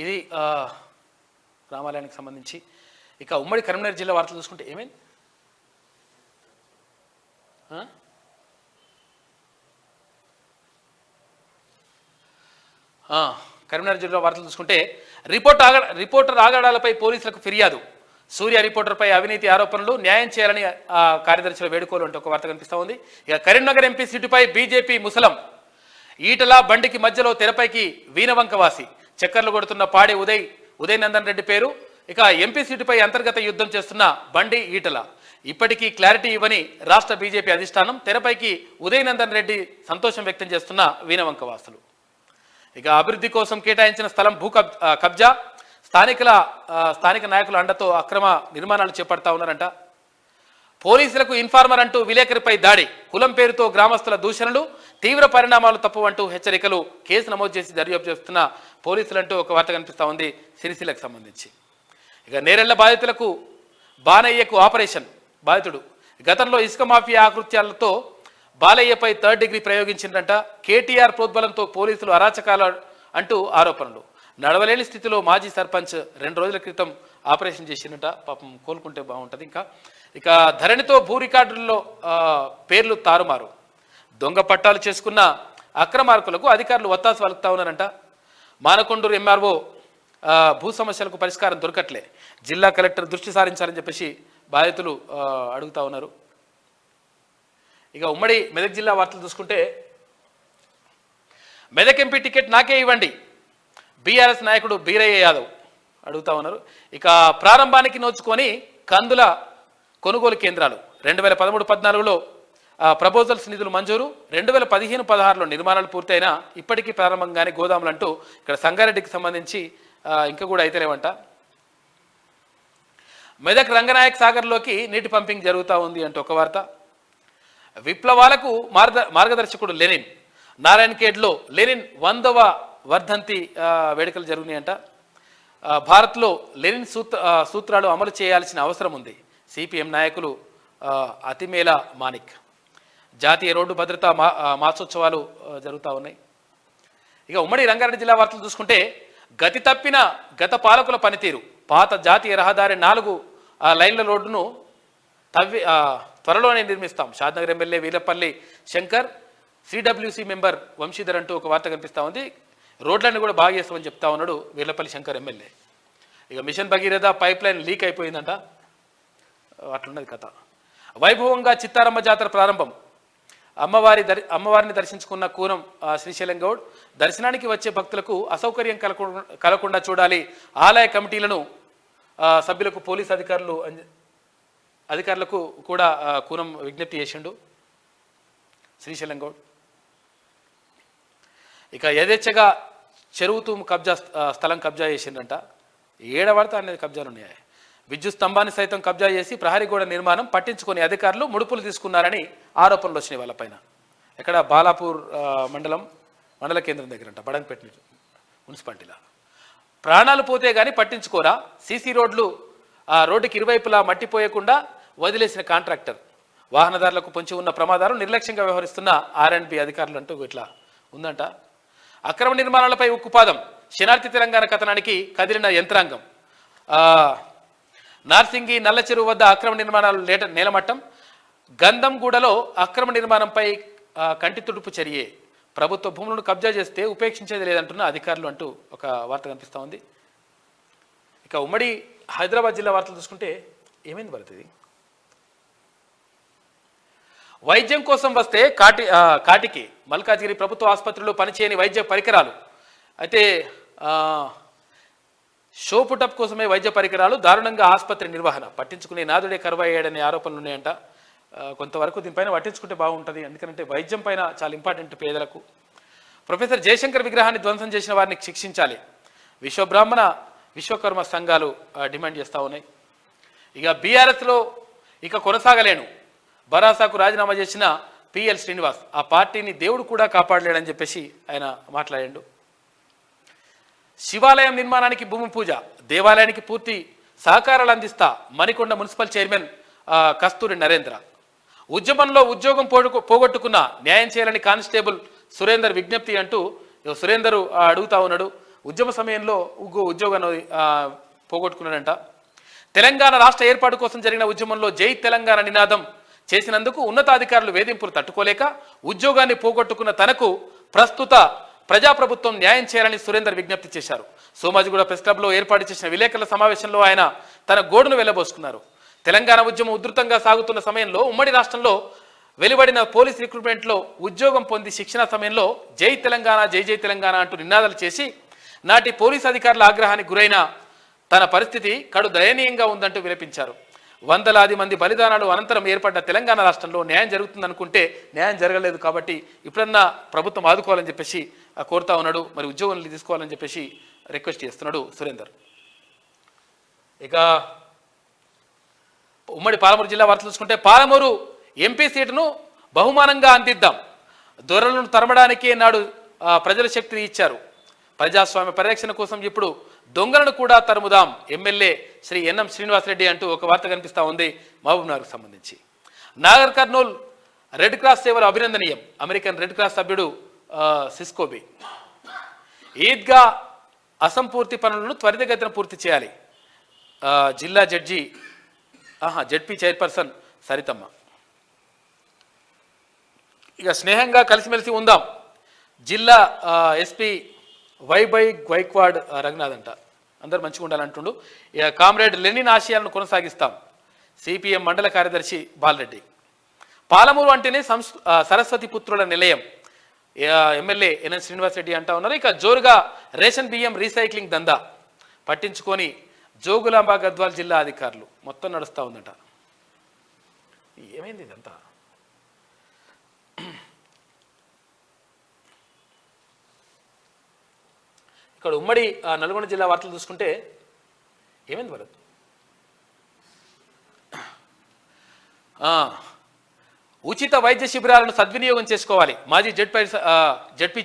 ఇది రామాలయానికి సంబంధించి. ఇక ఉమ్మడి కరీంనగర్ జిల్లా వార్తలు చూసుకుంటే ఏమైంది, కరీంనగర్ జిల్లా వార్తలు చూసుకుంటే రిపోర్టర్ ఆగడాలపై పోలీసులకు ఫిర్యాదు. సూర్య రిపోర్టర్పై అవినీతి ఆరోపణలు న్యాయం చేయాలని కార్యదర్శుల వేడుకోలు అంటే ఒక వార్త కనిపిస్తూ ఉంది. ఇక కరీంనగర్ ఎంపీ సీటుపై బీజేపీ ముసలం. ఈటల బండికి మధ్యలో తెరపైకి వీణవంకవాసి. చక్కర్లు కొడుతున్న పాడే ఉదయ్ నందన్ రెడ్డి పేరు. ఇక ఎంపీ సీటుపై అంతర్గత యుద్ధం చేస్తున్న బండి ఈటల. ఇప్పటికీ క్లారిటీ ఇవ్వని రాష్ట్ర బీజేపీ అధిష్టానం. తెరపైకి ఉదయ్ నందన్ రెడ్డి సంతోషం వ్యక్తం చేస్తున్న వీణవంకవాసులు. ఇక అభివృద్ధి కోసం కేటాయించిన స్థలం కబ్జా. స్థానిక నాయకుల అండతో అక్రమ నిర్మాణాలు చేపడతా ఉన్నారంట. పోలీసులకు ఇన్ఫార్మర్ అంటూ విలేకరిపై దాడి. కులం పేరుతో గ్రామస్తుల దూషణలు, తీవ్ర పరిణామాలు తప్పవంటూ హెచ్చరికలు. కేసు నమోదు చేసి దర్యాప్తు చేస్తున్న పోలీసులంటూ ఒక వార్త కనిపిస్తూ ఉంది సిరిసిల్లకు సంబంధించి. ఇక నేరెళ్ల బాధితులకు బానయ్యకు ఆపరేషన్. బాధితుడు గతంలో ఇసుక మాఫియా ఆకృత్యాలతో బాలయ్యపై 3rd డిగ్రీ ప్రయోగించిందంట. కేటీఆర్ ప్రోద్బలంతో పోలీసులు అరాచకాలు అంటూ ఆరోపణలు. నడవలేని స్థితిలో మాజీ సర్పంచ్ 2 రోజుల క్రితం ఆపరేషన్ చేసిందట. పాపం కోలుకుంటే బాగుంటుంది. ఇక ధరణితో భూ రికార్డుల్లో పేర్లు తారుమారు. దొంగ పట్టాలు చేసుకున్న అక్రమార్కులకు అధికారులు వత్తాసు వలుకుతా ఉన్నారంట. మానకొండూరు ఎంఆర్ఓ భూ సమస్యలకు పరిష్కారం దొరకట్లే, జిల్లా కలెక్టర్ దృష్టి సారించాలని చెప్పేసి బాధితులు అడుగుతా ఉన్నారు. ఇక ఉమ్మడి మెదక్ జిల్లా వార్తలు చూసుకుంటే, మెదక్ ఎంపీ టికెట్ నాకే ఇవ్వండి, బీఆర్ఎస్ నాయకుడు బీరయ్య యాదవ్ అడుగుతా ఉన్నారు. ఇక ప్రారంభానికి నోచుకొని కందుల కొనుగోలు కేంద్రాలు. 2013-14లో ప్రపోజల్స్ నిధులు మంజూరు. 2015-16లో నిర్మాణాలు పూర్తయినా ఇప్పటికీ ప్రారంభంగానే గోదాములు అంటూ ఇక్కడ సంగారెడ్డికి సంబంధించి ఇంకా కూడా అయితేనేమంట. మెదక్ రంగనాయక్ సాగర్లోకి నీటి పంపింగ్ జరుగుతూ ఉంది అంటూ ఒక వార్త. విప్లవాలకు మార్గదర్శకుడు లెనిన్. నారాయణ్ ఖేడ్లో లెనిన్ 100వ వర్ధంతి వేడుకలు జరిగినాయంట. భారత్లో లెనిన్ సూత్రాలు అమలు చేయాల్సిన అవసరం ఉంది. సిపిఎం నాయకులు అతిమేల మాణిక్. జాతీయ రోడ్డు భద్రతా మాసోత్సవాలు జరుగుతూ ఉన్నాయి. ఇక ఉమ్మడి రంగారెడ్డి జిల్లా వార్తలు చూసుకుంటే గతి తప్పిన గత పాలకుల పనితీరు. పాత జాతీయ రహదారి 4 లైన్ల రోడ్డును త్వరలోనే నిర్మిస్తాం. Shadnagar MLA Veelapalli Shankar, CWC member Vamshidhar అంటూ ఒక వార్త కనిపిస్తూ ఉంది. రోడ్లన్నీ కూడా బాగా చేస్తామని చెప్తా ఉన్నాడు వీలపల్లి శంకర్ ఎమ్మెల్యే. ఇక mission Bhagiratha pipe line leak అయిపోయిందంట. అట్లున్నది కథ. వైభవంగా చిత్తారమ్మ జాతర ప్రారంభం. అమ్మవారిని దర్శించుకున్న కూరం శ్రీశైలం గౌడ్. దర్శనానికి వచ్చే భక్తులకు అసౌకర్యం కలగకుండా చూడాలి. ఆలయ కమిటీలను సభ్యులకు పోలీస్ అధికారులకు కూడా కూరం విజ్ఞప్తి చేసిండు శ్రీశైలం గౌడ్. ఇక యథేచ్ఛగా చెరువుతూ స్థలం కబ్జా చేసిండంట. ఏడవాడితే అనేది కబ్జాలు ఉన్నాయి. విద్యుత్ స్తంభాన్ని సైతం కబ్జా చేసి ప్రహరీ గోడ నిర్మాణం పట్టించుకొని అధికారులు ముడుపులు తీసుకున్నారని ఆరోపణలు వచ్చినాయి వాళ్ళపైన. ఎక్కడ బాలాపూర్ మండల కేంద్రం దగ్గరంట, బడంపేట మున్సిపాలిటీలో. ప్రాణాలు పోతే కానీ పట్టించుకోరా. సీసీ రోడ్లు రోడ్డుకి ఇరువైపులా మట్టిపోయకుండా వదిలేసిన కాంట్రాక్టర్. వాహనదారులకు పొంచి ఉన్న ప్రమాదాలు నిర్లక్ష్యంగా వ్యవహరిస్తున్న ఆర్ఎండ్బి అధికారులు అంటూ ఇట్లా ఉందంట. అక్రమ నిర్మాణాలపై ఉక్కుపాదం. శనార్థి తెలంగాణ కథనానికి కదిలిన యంత్రాంగం. నార్సింగి నల్ల చెరువు వద్ద అక్రమ నిర్మాణాలు నేలమట్టం. గంధంగూడలో అక్రమ నిర్మాణంపై కంటి తుడుపు చర్యే. ప్రభుత్వ భూములను కబ్జా చేస్తే ఉపేక్షించేది లేదంటున్న అధికారులు అంటూ ఒక వార్త కనిపిస్తూ ఉంది. ఇక ఉమ్మడి హైదరాబాద్ జిల్లా వార్తలు చూసుకుంటే ఏమైంది పడుతుంది. వైద్యం కోసం వస్తే కాటికి మల్కాజ్గిరి ప్రభుత్వ ఆసుపత్రిలో పనిచేయని వైద్య పరికరాలు. అయితే షో పుటప్ కోసమే వైద్య పరికరాలు, దారుణంగా ఆసుపత్రి నిర్వహణ. పట్టించుకునే నాదుడే కరువయ్యాడనే ఆరోపణలు ఉన్నాయంట. కొంతవరకు దీనిపైన పట్టించుకుంటే బాగుంటుంది. ఎందుకంటే వైద్యం పైన చాలా ఇంపార్టెంట్ పేదలకు. ప్రొఫెసర్ జయశంకర్ విగ్రహాన్ని ధ్వంసం చేసిన వారిని శిక్షించాలి. విశ్వబ్రాహ్మణ విశ్వకర్మ సంఘాలు డిమాండ్ చేస్తూ ఉన్నాయి. ఇక బీఆర్ఎస్లో ఇక కొనసాగలేను. భరాసాకు రాజీనామా చేసిన పిఎల్ శ్రీనివాస్. ఆ పార్టీని దేవుడు కూడా కాపాడలేడని చెప్పేసి ఆయన మాట్లాడాడు. శివాలయం నిర్మాణానికి భూమి పూజ. దేవాలయానికి పూర్తి సహకారాలు అందిస్తా మణికొండ మున్సిపల్ చైర్మన్ కస్తూరి నరేంద్ర. ఉద్యమంలో ఉద్యోగం పోగొట్టుకున్న న్యాయం చేయాలని కానిస్టేబుల్ సురేందర్ విజ్ఞప్తి అంటూ సురేందర్ అడుగుతా ఉన్నాడు. ఉద్యమ సమయంలో ఉద్యోగాన్ని పోగొట్టుకున్నాడంట. తెలంగాణ రాష్ట్ర ఏర్పాటు కోసం జరిగిన ఉద్యమంలో జై తెలంగాణ నినాదం చేసినందుకు ఉన్నతాధికారులు వేధింపులు తట్టుకోలేక ఉద్యోగాన్ని పోగొట్టుకున్న తనకు ప్రస్తుత ప్రజాప్రభుత్వం న్యాయం చేయాలని సురేందర్ విజ్ఞప్తి చేశారు. సోమాజిగూడ ప్రెస్ క్లబ్లో ఏర్పాటు చేసిన విలేకరుల సమావేశంలో ఆయన తన గోడును వెళ్లబోసుకున్నారు. తెలంగాణ ఉద్యమం ఉధృతంగా సాగుతున్న సమయంలో ఉమ్మడి రాష్ట్రంలో వెలువడిన పోలీస్ రిక్రూట్మెంట్లో ఉద్యోగం పొంది శిక్షణ సమయంలో జై తెలంగాణ జై జై తెలంగాణ అంటూ నినాదాలు చేసి నాటి పోలీస్ అధికారుల ఆగ్రహానికి గురైన తన పరిస్థితి కడు దయనీయంగా ఉందంటూ విలపించారు. వందలాది మంది బలిదానాలు అనంతరం ఏర్పడ్డ తెలంగాణ రాష్ట్రంలో న్యాయం జరుగుతుందనుకుంటే న్యాయం జరగలేదు. కాబట్టి ఇప్పుడన్నా ప్రభుత్వం ఆదుకోవాలని చెప్పేసి కోరుతా ఉన్నాడు. మరి ఉద్యోగాలు తీసుకోవాలని చెప్పేసి రిక్వెస్ట్ చేస్తున్నాడు సురేందర్. ఇక ఉమ్మడి పాలమూరు జిల్లా వార్తలు చూసుకుంటే పాలమూరు ఎంపీ సీటును బహుమానంగా అందిద్దాం. దొరలను తరమడానికే నాడు ప్రజల శక్తిని ఇచ్చారు. ప్రజాస్వామ్య పరిరక్షణ కోసం ఇప్పుడు దొంగలను కూడా తరుముదాం. ఎమ్మెల్యే శ్రీ ఎన్ఎం శ్రీనివాసరెడ్డి అంటూ ఒక వార్త కనిపిస్తూ ఉంది మహబూబ్నగర్కు సంబంధించి. నాగర్ కర్నూల్ రెడ్ క్రాస్ సేవలు అభినందనీయం. అమెరికన్ రెడ్ క్రాస్ సభ్యుడు సిస్కోబీ. ఈద్గా అసంపూర్తి పనులను త్వరితగతిన పూర్తి చేయాలి. జిల్లా జడ్పీ చైర్పర్సన్ సరితమ్మ. ఇక స్నేహంగా కలిసిమెలిసి ఉందాం. జిల్లా ఎస్పీ గైక్వాడ్ రఘునాథ్ అంట. అందరు మంచిగా ఉండాలంటుండు. ఇక కామ్రేడ్ లెనిన్ ఆశయాలను కొనసాగిస్తాం. సిపిఎం మండల కార్యదర్శి బాలరెడ్డి. పాలమూరు అంటేనే సరస్వతి పుత్రుల నిలయం. ఎమ్మెల్యే ఎన్ఎన్ శ్రీనివాసరెడ్డి అంటా ఉన్నారు. ఇక జోరుగా రేషన్ బియ్యం రీసైక్లింగ్ దందా పట్టించుకొని జోగులాంబ గద్వాల్ జిల్లా అధికారులు. మొత్తం నడుస్తూ ఉందట. ఏమైంది ఇదంతా? ఇక్కడ ఉమ్మడి నల్గొండ జిల్లా వార్తలు చూసుకుంటే ఏమైంది భరత్? ఉచిత వైద్య శిబిరాలను సద్వినియోగం చేసుకోవాలి. మాజీ ZP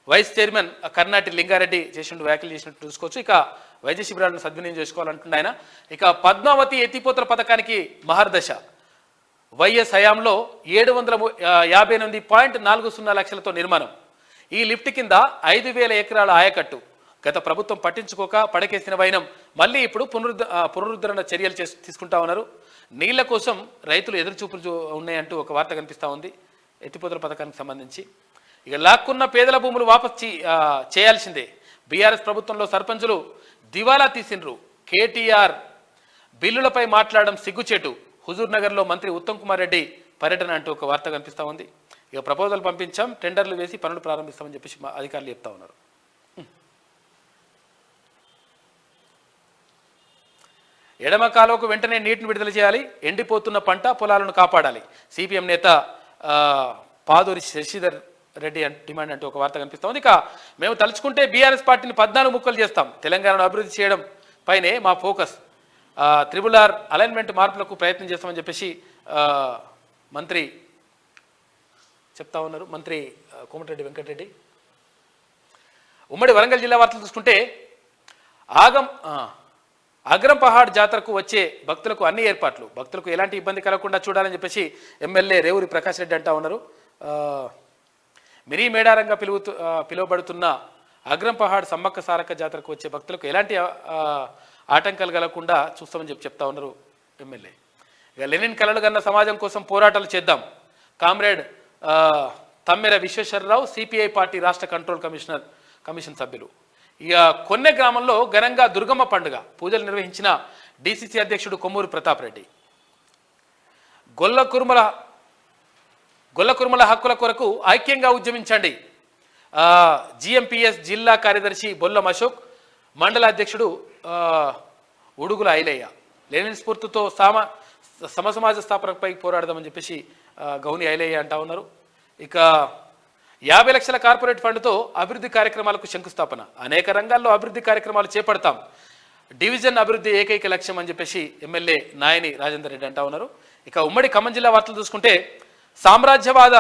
vice chairman Karnati Lingareddy చేసినట్టు వ్యాఖ్యలు చేసినట్టు చూసుకోవచ్చు. ఇక వైద్య శిబిరాలను సద్వినియోగం చేసుకోవాలంటున్న ఆయన. ఇక పద్మావతి ఎత్తిపోతల పథకానికి మహర్దశ. వైఎస్ హయాంలో 758.40 లక్షలతో నిర్మాణం. ఈ లిఫ్ట్ కింద 5,000 ఎకరాల ఆయకట్టు. గత ప్రభుత్వం పట్టించుకోక పడకేసిన వైనం మళ్ళీ ఇప్పుడు పునరుద్ధరణ చర్యలు తీసుకుంటా ఉన్నారు. నీళ్ల కోసం రైతులు ఎదురుచూపులు ఉన్నాయంటూ ఒక వార్త కనిపిస్తూ ఉంది ఎత్తిపోతల పథకానికి సంబంధించి. ఇక లాక్కున్న పేదల భూములు వాపస్ చేయాల్సిందే. బీఆర్ఎస్ ప్రభుత్వంలో సర్పంచులు దివాలా తీసిండ్రు. కేటీఆర్ బిల్లులపై మాట్లాడడం సిగ్గుచేటు. హుజూర్ నగర్లో మంత్రి ఉత్తమ్ కుమార్ రెడ్డి పర్యటన అంటూ ఒక వార్త కనిపిస్తూ ఉంది. ఇక ప్రపోజల్ పంపించాం, టెండర్లు వేసి పనులు ప్రారంభిస్తామని చెప్పేసి అధికారులు చెప్తా ఉన్నారు. ఎడమ కాలువకు వెంటనే నీటిని విడుదల చేయాలి. ఎండిపోతున్న పంట పొలాలను కాపాడాలి. సిపిఎం నేత పాదూరి శశిధర్ రెడ్డి డిమాండ్ అంటూ ఒక వార్త కనిపిస్తూ ఉంది. ఇక మేము తలుచుకుంటే బీఆర్ఎస్ పార్టీని 14 ముక్కలు చేస్తాం. తెలంగాణను అభివృద్ధి చేయడం పైనే మా ఫోకస్. RRR అలైన్మెంట్ మార్పులకు ప్రయత్నం చేస్తామని చెప్పేసి మంత్రి చెప్తా ఉన్నారు. మంత్రి కోమటిరెడ్డి వెంకటరెడ్డి. ఉమ్మడి వరంగల్ జిల్లా వార్తలు చూసుకుంటే అగ్రం పహాడ్ జాతరకు వచ్చే భక్తులకు అన్ని ఏర్పాట్లు. భక్తులకు ఎలాంటి ఇబ్బంది కలగకుండా చూడాలని చెప్పేసి ఎమ్మెల్యే రేవూరి ప్రకాష్ రెడ్డి అంటా ఉన్నారు. మినీ మేడారంగా పిలువబడుతున్న అగ్రం పహాడ్ సమ్మక్క సారక్క జాతరకు వచ్చే భక్తులకు ఎలాంటి ఆటంకాలు కలగకుండా చూస్తామని చెప్తా ఉన్నారు ఎమ్మెల్యే. ఇక లెనిన్ కలలు కన్న సమాజం కోసం పోరాటాలు చేద్దాం. Comrade Tammera Visweswara Rao CPI party రాష్ట్ర కంట్రోల్ కమిషన్ సభ్యులు. ఇక కొన్నె గ్రామంలో ఘనంగా దుర్గమ్మ పండుగ పూజలు నిర్వహించిన డిసిసి అధ్యక్షుడు కొమ్మూరు ప్రతాప్ రెడ్డి. గొల్ల కుర్మల హక్కుల కొరకు ఐక్యంగా ఉద్యమించండి. జిఎంపిఎస్ జిల్లా కార్యదర్శి బొల్లం అశోక్, మండల అధ్యక్షుడు ఉడుగుల ఐలయ్య. లెనిన్ స్ఫూర్తితో సమసమాజ స్థాపనపై పోరాడదామని చెప్పేసి గౌని ఐలయ్య అంటా ఉన్నారు. ఇక 50 లక్షల కార్పొరేట్ ఫండ్తో అభివృద్ధి కార్యక్రమాలకు శంకుస్థాపన. అనేక రంగాల్లో అభివృద్ధి కార్యక్రమాలు చేపడతాం. డివిజన్ అభివృద్ధి ఏకైక లక్ష్యం అని చెప్పేసి ఎమ్మెల్యే నాయని రాజేందర్ రెడ్డి అంటా ఉన్నారు. ఇక ఉమ్మడి ఖమ్మం జిల్లా వార్తలు చూసుకుంటే సామ్రాజ్యవాద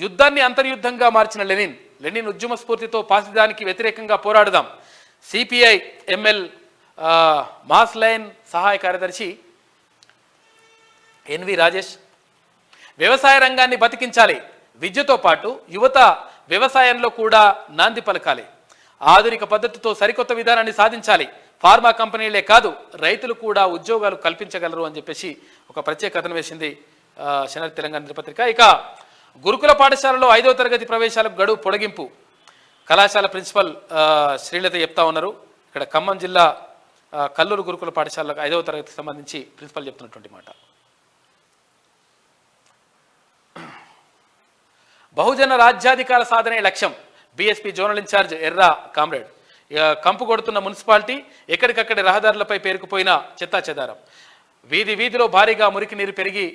యుద్ధాన్ని అంతర్యుద్ధంగా మార్చిన లెనిన్ ఉద్యమ స్ఫూర్తితో పాసిదానికి వ్యతిరేకంగా పోరాడదాం. సిపిఐ ఎంఎల్ మాస్ లైన్ సహాయ కార్యదర్శి ఎన్వి రాజేష్. వ్యవసాయ రంగాన్ని బతికించాలి. విద్యతో పాటు యువత వ్యవసాయంలో కూడా నాంది పలకాలి. ఆధునిక పద్ధతితో సరికొత్త విధానాన్ని సాధించాలి. ఫార్మా కంపెనీలే కాదు రైతులు కూడా ఉద్యోగాలు కల్పించగలరు అని చెప్పేసి ఒక ప్రత్యేక కథనం వేసింది శనర్ తెలంగాణ దినపత్రిక. ఇక గురుకుల పాఠశాలలో 5వ తరగతి ప్రవేశాలకు గడువు పొడిగింపు. కళాశాల ప్రిన్సిపల్ శ్రీలత చెప్తా ఉన్నారు. ఇక్కడ ఖమ్మం జిల్లా కల్లూరు గురుకుల పాఠశాలకు 5వ తరగతికి సంబంధించి ప్రిన్సిపల్ చెప్తున్నటువంటి మాట. బహుజన రాజ్యాధికార సాధనే లక్ష్యం. బీఎస్పీ జోనల్ ఇన్ఛార్జ్ ఎర్రా కామ్రేడ్. కంపు కొడుతున్న మున్సిపాలిటీ, ఎక్కడికక్కడి రహదారులపై పేరుకుపోయిన చెత్తా చెదారం. వీధిలో భారీగా మురికి నీరు పెరిగి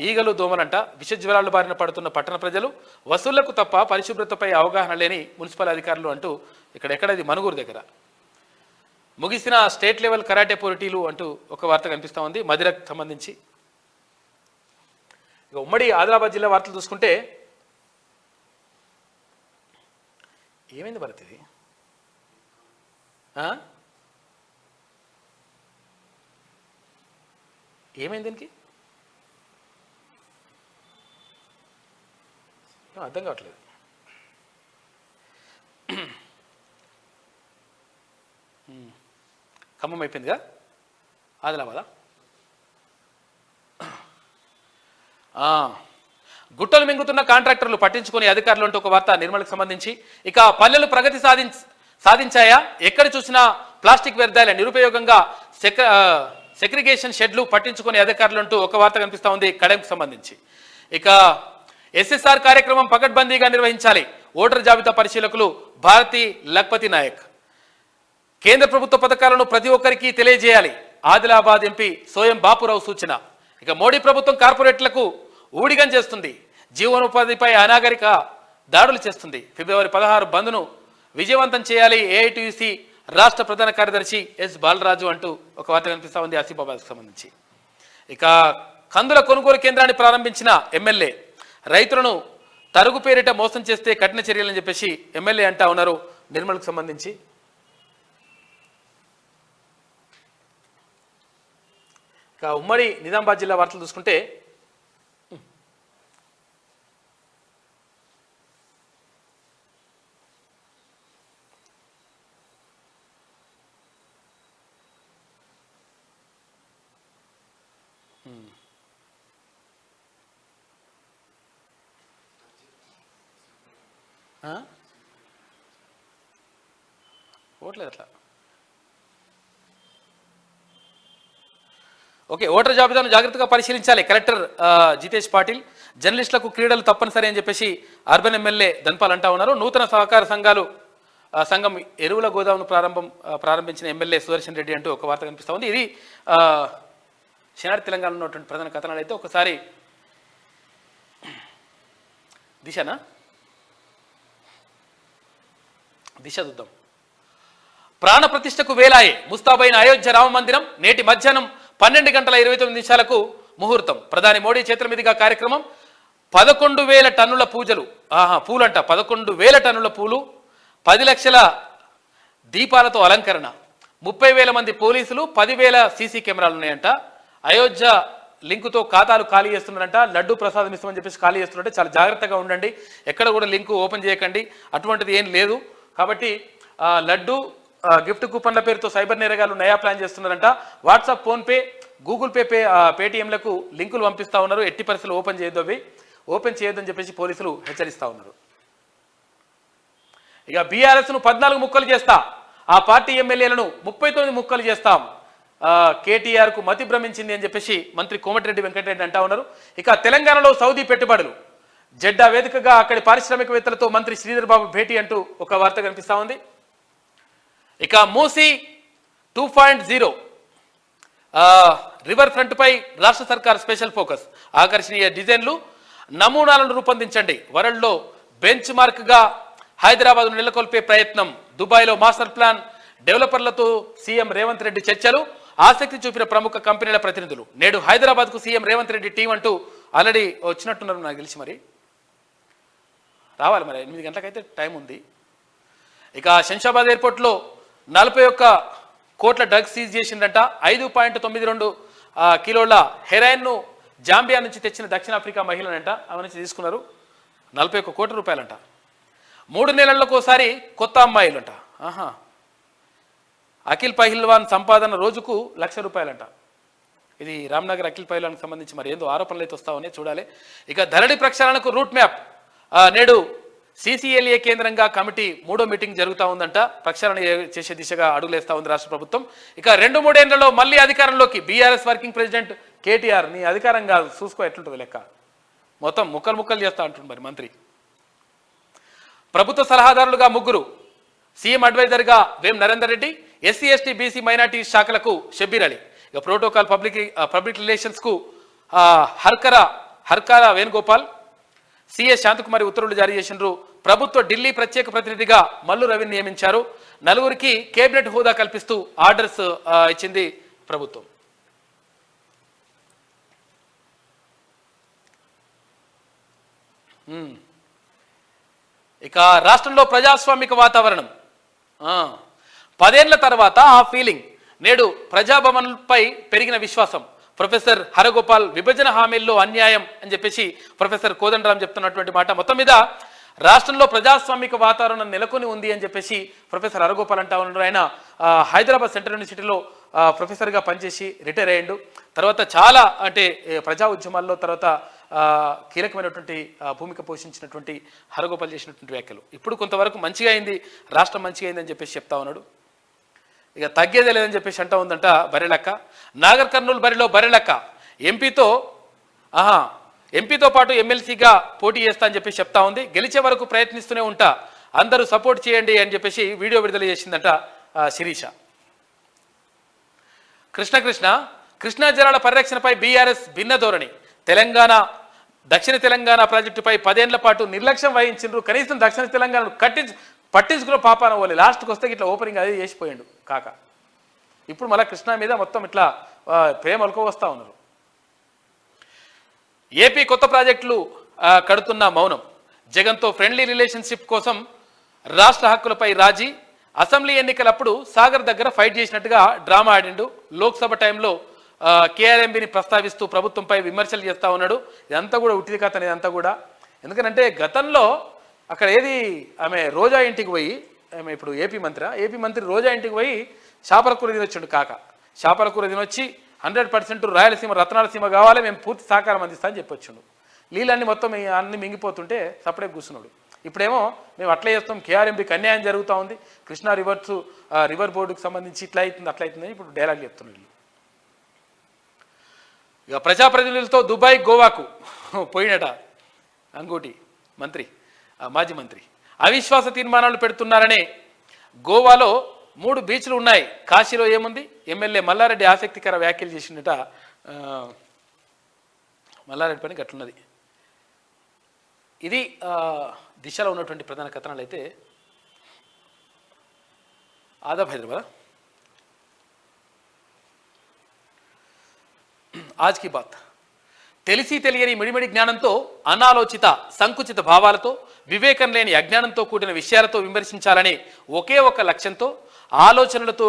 ఈగలు దోమలంట. విషజ్వరాలు బారిన పడుతున్న పట్టణ ప్రజలు. వసూళ్లకు తప్ప పరిశుభ్రతపై అవగాహన లేని మున్సిపల్ అధికారులు అంటూ ఇక్కడెక్కడది మనుగూరు దగ్గర ముగిసిన స్టేట్ లెవెల్ కరాటే పోటీలు అంటూ ఒక వార్త కనిపిస్తూ ఉంది మదిరకు సంబంధించి. ఇక ఉమ్మడి ఆదిలాబాద్ జిల్లా వార్తలు చూసుకుంటే ఏమైంది భరత్ ఇది? ఏమైంది దీనికి? అర్థం కావట్లేదు. ఖమ్మం అయిపోయిందిగా, ఆదిలాబాదా? గుట్టలు మింగుతున్న కాంట్రాక్టర్లు పట్టించుకునే అధికారులు అంటూ ఒక వార్త నిర్మలకు సంబంధించి. ఇక పల్లెలు ప్రగతి సాధించాయా? ఎక్కడ చూసినా ప్లాస్టిక్ వ్యర్థాల నిరుపయోగంగా సెగ్రిగేషన్ షెడ్లు పట్టించుకునే అధికారులు అంటూ ఒక వార్త కనిపిస్తూ ఉంది కడెంకు సంబంధించి. ఇక ఎస్ఎస్ఆర్ కార్యక్రమం పకడ్బందీగా నిర్వహించాలి. ఓటర్ జాబితా పరిశీలకులు భారతి లక్పతి నాయక్. కేంద్ర ప్రభుత్వ పథకాలను ప్రతి ఒక్కరికి తెలియజేయాలి. ఆదిలాబాద్ ఎంపీ సోయం బాపురావు సూచన. ఇక మోడీ ప్రభుత్వం కార్పొరేట్లకు ఊడిగం చేస్తుంది. జీవనోపాధిపై అనాగరిక దాడులు చేస్తుంది. ఫిబ్రవరి 16 బంద్ను విజయవంతం చేయాలి. ఏఐటీయూసీ రాష్ట్ర ప్రధాన కార్యదర్శి ఎస్ బాలరాజు అంటూ ఒక వార్త కనిపిస్తూ ఉంది ఆసిఫాబాద్కి సంబంధించి. ఇక కందుల కొనుగోలు కేంద్రాన్ని ప్రారంభించిన ఎమ్మెల్యే, రైతులను తరుగు పేరిట మోసం చేస్తే కఠిన చర్యలని చెప్పేసి ఎమ్మెల్యే అంటా ఉన్నారు. నిర్మల్కు సంబంధించి ఇక ఉమ్మడి నిజామాబాద్ జిల్లా వార్తలు చూసుకుంటే ఓట్లేదు అట్లా. ఓకే, ఓటర్ జాబితాను జాగ్రత్తగా పరిశీలించాలి. కలెక్టర్ జితేష్ పాటిల్. జర్నలిస్టులకు క్రీడలు తప్పనిసరి అని చెప్పేసి అర్బన్ ఎమ్మెల్యే ధన్పాల్ అంటా ఉన్నారు. నూతన సహకార సంఘం ఎరువుల గోదామును ప్రారంభించిన ఎమ్మెల్యే సుదర్శన్ రెడ్డి అంటూ ఒక వార్త కనిపిస్తూ ఉంది. ఇది శనార్ తెలంగాణలో ఉన్నటువంటి ప్రధాన కథనాలు. అయితే ఒకసారి దిశ చూద్దాం. ప్రాణ ప్రతిష్టకు వేలాయే ముస్తాబైన అయోధ్య రామ మందిరం. నేటి మధ్యాహ్నం 12:29 ముహూర్తం. ప్రధాని మోడీ చేతుల మీదుగా కార్యక్రమం. 11,000 టన్నుల పూలంట. 11,000 టన్నుల పూలు, 10 లక్షల దీపాలతో అలంకరణ, 30,000 మంది పోలీసులు, 10,000 సీసీ కెమెరాలు ఉన్నాయంట. అయోధ్య లింకుతో ఖాతాలు ఖాళీ చేస్తున్నారంట. లడ్డు ప్రసాదం ఇస్తామని చెప్పేసి ఖాళీ చేస్తున్నారంటే చాలా జాగ్రత్తగా ఉండండి. ఎక్కడ కూడా లింకు ఓపెన్ చేయకండి. అటువంటిది ఏం లేదు. కాబట్టి లడ్డు గిఫ్ట్ కూపన్ల పేరుతో సైబర్ నేరగాలు నయా ప్లాన్ చేస్తున్నారంట. వాట్సాప్, ఫోన్పే, గూగుల్ పే, పేటీఎంలకు లింకులు పంపిస్తూ ఉన్నారు. ఎట్టి పరిస్థితులు ఓపెన్ చేయొద్దని చెప్పేసి పోలీసులు హెచ్చరిస్తూ ఉన్నారు. ఇక బీఆర్ఎస్ను 14 ముక్కలు చేస్తా, ఆ పార్టీ ఎమ్మెల్యేలను 39 ముక్కలు చేస్తాం. కేటీఆర్కు మతి భ్రమించింది అని చెప్పేసి మంత్రి కోమటిరెడ్డి వెంకటరెడ్డి అంటా ఉన్నారు. ఇక తెలంగాణలో సౌదీ పెట్టుబడులు. జెడ్డా వేదికగా అక్కడి పారిశ్రామికవేత్తలతో మంత్రి శ్రీధర్ బాబు భేటీ అంటూ ఒక వార్త కనిపిస్తూ ఉంది. ఇక మూసీ 2.0 రివర్ ఫ్రంట్పై రాష్ట్ర సర్కార్ స్పెషల్ ఫోకస్. ఆకర్షణీయ డిజైన్లు, నమూనాలను రూపొందించండి. వరల్డ్లో బెంచ్ మార్క్గా హైదరాబాద్ను నెలకొల్పే ప్రయత్నం. దుబాయ్లో మాస్టర్ ప్లాన్. డెవలపర్లతో సీఎం రేవంత్ రెడ్డి చర్చలు. ఆసక్తి చూపిన ప్రముఖ కంపెనీల ప్రతినిధులు. నేడు హైదరాబాద్కు సీఎం రేవంత్ రెడ్డి టీం అంటూ ఆల్రెడీ వచ్చినట్టున్నారు. నాకు తెలిసి మరి రావాలి. మరి 8 గంటలకైతే టైం ఉంది. ఇక శంషాబాద్ ఎయిర్పోర్ట్లో 41 కోట్ల డ్రగ్స్ సీజ్ చేసిందంట. 5.92 కిలోల హెరాయిన్ను జాంబియా నుంచి తెచ్చిన దక్షిణాఫ్రికా మహిళనంట. ఆమె నుంచి తీసుకున్నారు. 41 కోట్ల రూపాయలంట. 3 నెలలకు ఒకసారి కొత్త అమ్మాయిలంట. అఖిల్ పహిల్వాన్ సంపాదన రోజుకు ₹1,00,000 ఇది రామ్నగర్ అఖిల్ పహిల్వాన్కి సంబంధించి మరి ఏందో ఆరోపణలు అయితే వస్తామని చూడాలి. ఇక ధరణి ప్రక్షాళనకు రూట్ మ్యాప్. నేడు CCLA కేంద్రంగా కమిటీ 3వ మీటింగ్ జరుగుతూ ఉందంట. ప్రక్షాళన చేసే దిశగా అడుగులేస్తూ ఉంది రాష్ట్ర ప్రభుత్వం. ఇక 2-3 ఏళ్లలో మళ్ళీ అధికారంలోకి బీఆర్ఎస్ వర్కింగ్ ప్రెసిడెంట్ కేటీఆర్. నీ అధికారం కాదు, చూసుకో ఎట్లుంటుంది లెక్క. మొత్తం ముక్కలు చేస్తా అంటుంది మరి మంత్రి. ప్రభుత్వ సలహాదారులుగా 3, సీఎం అడ్వైజర్గా Vem Narender Reddy, SC ST BC minority శాఖలకు షబ్బీర్ అలీ. ఇక ప్రోటోకాల్ పబ్లిక్ రిలేషన్స్కు హర్కారా వేణుగోపాల్, CS శాంతకుమారి ఉత్తర్వులు జారీ చేసినారు. ప్రభుత్వ ఢిల్లీ ప్రత్యేక ప్రతినిధిగా మల్లు రవిని నియమించారు. 4గురికి కేబినెట్ హోదా కల్పిస్తూ ఆర్డర్స్ ఇచ్చింది ప్రభుత్వం. ఇక రాష్ట్రంలో ప్రజాస్వామిక వాతావరణం. 10 ఏళ్ల తర్వాత ఆ ఫీలింగ్. నేడు ప్రజాభవన్పై పెరిగిన విశ్వాసం. ప్రొఫెసర్ హరగోపాల్ విభజన హామీల్లో అన్యాయం అని చెప్పేసి ప్రొఫెసర్ కోదండరాం చెప్తున్నటువంటి మాట. మొత్తం మీద రాష్ట్రంలో ప్రజాస్వామిక వాతావరణం నెలకొని ఉంది అని చెప్పేసి ప్రొఫెసర్ హరగోపాల్ అంటా ఉన్నారు. ఆయన హైదరాబాద్ సెంట్రల్ యూనివర్సిటీలో ప్రొఫెసర్గా పనిచేసి రిటైర్ అయ్యిండు. తర్వాత చాలా ప్రజా ఉద్యమాల్లో తర్వాత కీలకమైనటువంటి భూమిక పోషించినటువంటి హరగోపాల్ చేసినటువంటి వ్యాఖ్యలు ఇప్పుడు కొంతవరకు మంచిగా అయింది, రాష్ట్రం మంచిగా అయిందని చెప్పేసి చెప్తా ఉన్నాడు. ఇక తగ్గేదే లేదని చెప్పేసి అంటా ఉందంట బరెలక్క. నాగర్ కర్నూలు బరిలో బరెలక్క ఎంపీతో పాటు ఎమ్మెల్సీగా పోటీ చేస్తా అని చెప్పేసి చెప్తా ఉంది. గెలిచే వరకు ప్రయత్నిస్తూనే ఉంటా, అందరూ సపోర్ట్ చేయండి అని చెప్పేసి వీడియో విడుదల చేసిందంట శిరీష. కృష్ణా జలాల పరిరక్షణపై బీఆర్ఎస్ భిన్న ధోరణి. దక్షిణ తెలంగాణ ప్రాజెక్టుపై 10 ఏళ్ల పాటు నిర్లక్ష్యం వహించారు. కనీసం దక్షిణ తెలంగాణను పట్టించుకున్న పాపాన పోలే. లాస్ట్కి వస్తే ఇట్లా ఓపెనింగ్ అది చేసిపోయాడు కాక. ఇప్పుడు మళ్ళీ కృష్ణా మీద మొత్తం ఇట్లా ప్రేమ వస్తా ఉన్నారు. ఏపీ కొత్త ప్రాజెక్టులు కడుతున్న మౌనం, జగన్తో ఫ్రెండ్లీ రిలేషన్షిప్ కోసం రాష్ట్ర హక్కులపై రాజీ, అసెంబ్లీ ఎన్నికలప్పుడు సాగర్ దగ్గర ఫైట్ చేసినట్టుగా డ్రామా ఆడిండు, లోక్సభ టైంలో కేఆర్ఎంబీని ప్రస్తావిస్తూ ప్రభుత్వంపై విమర్శలు చేస్తూ ఉన్నాడు. ఇదంతా కూడా ఉట్టిది కథ, ఇదంతా కూడా ఎందుకంటే గతంలో అక్కడ ఏది ఆమె రోజా ఇంటికి పోయి, ఆమె ఇప్పుడు ఏపీ మంత్రి రోజా ఇంటికి పోయి చేపల కూర తినొచ్చిండు. చేపల కూర తినొచ్చి 100% రాయలసీమ రత్నాలసీమ కావాలి, మేము పూర్తి సహకారం అందిస్తా అని చెప్పొచ్చుండు. నీళ్ళన్నీ మొత్తం అన్ని మింగిపోతుంటే సపరేట్ కూర్చున్నాడు. ఇప్పుడేమో మేము అట్లా చేస్తాం, కేఆర్ఎంబీకి అన్యాయం జరుగుతూ ఉంది, కృష్ణా రివర్ బోర్డుకు సంబంధించి ఇట్లా అవుతుంది అట్లా అవుతుందని ఇప్పుడు డైలాగ్ చెప్తున్నాడు. ఇక ప్రజాప్రతినిధులతో దుబాయ్ గోవాకు పోయినట అంగూటి మాజీ మంత్రి అవిశ్వాస తీర్మానాలు పెడుతున్నారనే. గోవాలో 3 బీచ్లు ఉన్నాయి, కాశీలో ఏముంది? ఎమ్మెల్యే మల్లారెడ్డి ఆసక్తికర వ్యాఖ్యలు చేసినట. మల్లారెడ్డి పని గట్లున్నది. ఇది దిశలో ఉన్నటువంటి ప్రధాన కథనాలు. అయితే ఆదాబ్ హైదరాబాద్ ఆజ్ కీ బాత్. తెలిసి తెలియని మిడిమిడి జ్ఞానంతో, అనాలోచిత సంకుచిత భావాలతో, వివేకం లేని అజ్ఞానంతో కూడిన విషయాలతో విమర్శించాలనే ఒకే ఒక లక్ష్యంతో, ఆలోచనలతో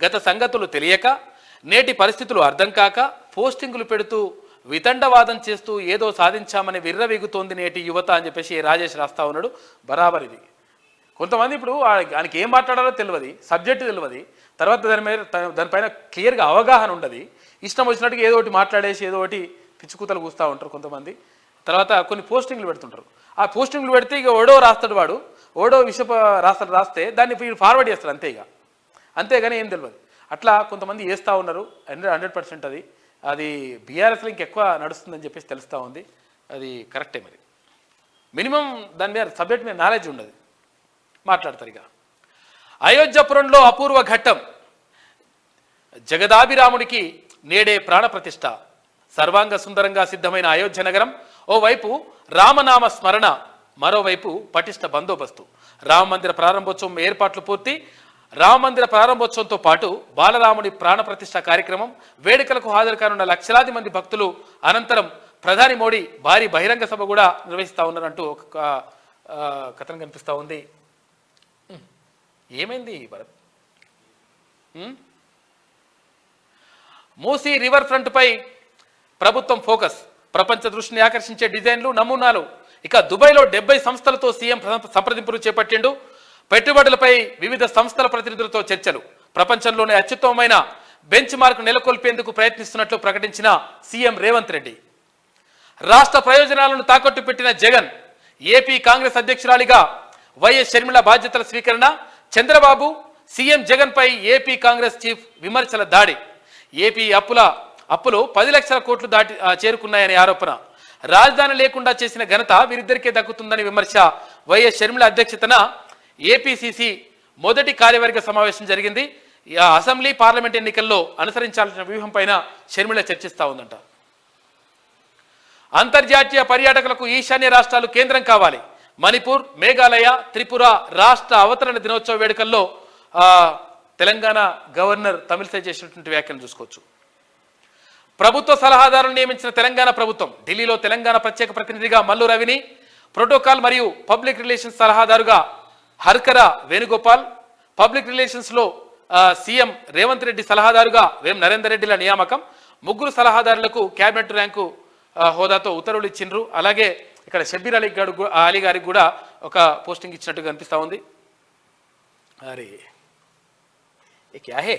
గత సంగతులు తెలియక, నేటి పరిస్థితులు అర్థం కాక పోస్టింగులు పెడుతూ వితండవాదం చేస్తూ ఏదో సాధించామని విర్రవీగుతోంది నేటి యువత అని చెప్పేసి రాజేష్ రాస్తా ఉన్నాడు. బరాబర్ ఇది. కొంతమంది ఇప్పుడు ఆయనకి ఏం మాట్లాడాలో తెలియదు, సబ్జెక్టు తెలియదు, తర్వాత దానిపైన క్లియర్గా అవగాహన ఉండదు, ఇష్టం వచ్చినట్టుగా ఏదో ఒకటి మాట్లాడేసి ఏదో ఒకటి పిచ్చుకూతలు కూస్తూ ఉంటారు కొంతమంది. తర్వాత కొన్ని పోస్టింగ్లు పెడుతుంటారు. ఆ పోస్టింగ్లు పెడితే ఇక ఓడో రాస్తాడు, ఓడో విషప రాస్తే దాన్ని ఫార్వర్డ్ చేస్తారు అంతే. అంతేగాని ఏం తెలియదు. అట్లా కొంతమంది వేస్తూ ఉన్నారు. 100% అది బీఆర్ఎస్లో ఇంకెక్కువ నడుస్తుందని చెప్పేసి తెలుస్తూ ఉంది. అది కరెక్టే. మరి మినిమం దాని మీద సబ్జెక్ట్ మీద నాలెడ్జ్ ఉండదు, మాట్లాడతారు. ఇక అయోధ్యపురంలో అపూర్వ ఘట్టం, జగదాభిరాముడికి నేడే ప్రాణప్రతిష్ఠ. సర్వాంగ సుందరంగా సిద్ధమైన అయోధ్య నగరం ఓవైపు రామనామ స్మరణ, మరోవైపు పటిష్ట బందోబస్తు. రామమందిర ప్రారంభోత్సవం ఏర్పాట్లు పూర్తి. రామమందిర ప్రారంభోత్సవంతో పాటు బాలరాముడి ప్రాణప్రతిష్ఠ కార్యక్రమం, వేడుకలకు హాజరు కానున్న లక్షలాది మంది భక్తులు. అనంతరం ప్రధాని మోడీ భారీ బహిరంగ సభ కూడా నిర్వహిస్తూ ఉన్నారంటూ ఒక కథనం కనిపిస్తూ ఉంది. ఏమైంది భరత్? మూసీ రివర్ ఫ్రంట్ పై ప్రభుత్వం ఫోకస్, ప్రపంచ దృష్టిని ఆకర్షించే డిజైన్లు, నమూనాలు. ఇక దుబాయ్లో 70 సంస్థలతో సీఎం సంప్రదింపులు చేపట్టిండు. పెట్టుబడులపై వివిధ సంస్థల ప్రతినిధులతో చర్చలు. ప్రపంచంలోనే అత్యుత్తమమైన బెంచ్ మార్క్ నెలకొల్పేందుకు ప్రయత్నిస్తున్నట్లు ప్రకటించిన సీఎం రేవంత్ రెడ్డి. రాష్ట్ర ప్రయోజనాలను తాకట్టు పెట్టిన జగన్. ఏపీ కాంగ్రెస్ అధ్యక్షురాలిగా వైఎస్ షర్మిల బాధ్యతల స్వీకరణ. చంద్రబాబు, సీఎం జగన్ పై ఏపీ కాంగ్రెస్ చీఫ్ విమర్శల దాడి. ఏపీ అప్పులు 10 లక్షల కోట్లు చేరుకున్నాయనే ఆరోపణ. రాజధాని లేకుండా చేసిన ఘనత వీరిద్దరికే దక్కుతుందని విమర్శ. వైఎస్ షర్మిల అధ్యక్షతన ఏపీసీసీ మొదటి కార్యవర్గ సమావేశం జరిగింది. అసెంబ్లీ పార్లమెంట్ ఎన్నికల్లో అనుసరించాల్సిన వ్యూహం పైన షర్మిల చర్చిస్తూ ఉందంట. అంతర్జాతీయ పర్యాటకులకు ఈశాన్య రాష్ట్రాలు కేంద్రం కావాలి. మణిపూర్, మేఘాలయ, త్రిపుర రాష్ట్ర అవతరణ దినోత్సవ వేడుకల్లో తెలంగాణ గవర్నర్ తమిళిసై చేసినటువంటి వ్యాఖ్యలు చూసుకోవచ్చు. ప్రభుత్వ సలహాదారులు నియమించిన తెలంగాణ ప్రభుత్వం. ఢిల్లీలో తెలంగాణ ప్రత్యేక ప్రతినిధిగా మల్లు రవిని, ప్రోటోకాల్ మరియు పబ్లిక్ రిలేషన్స్ సలహాదారుగా హర్కర వేణుగోపాల్, పబ్లిక్ రిలేషన్స్లో సీఎం రేవంత్ రెడ్డి సలహాదారుగా వేం నరేందర్ రెడ్డిల నియామకం. 3 సలహాదారులకు క్యాబినెట్ ర్యాంకు హోదాతో ఉత్తర్వులు ఇచ్చిండ్రు. అలాగే ఇక్కడ షబ్బీర్ అలీ గారికి కూడా ఒక పోస్టింగ్ ఇచ్చినట్టుగా కనిపిస్తూ ఉంది. అరే ఏ క్యా హే.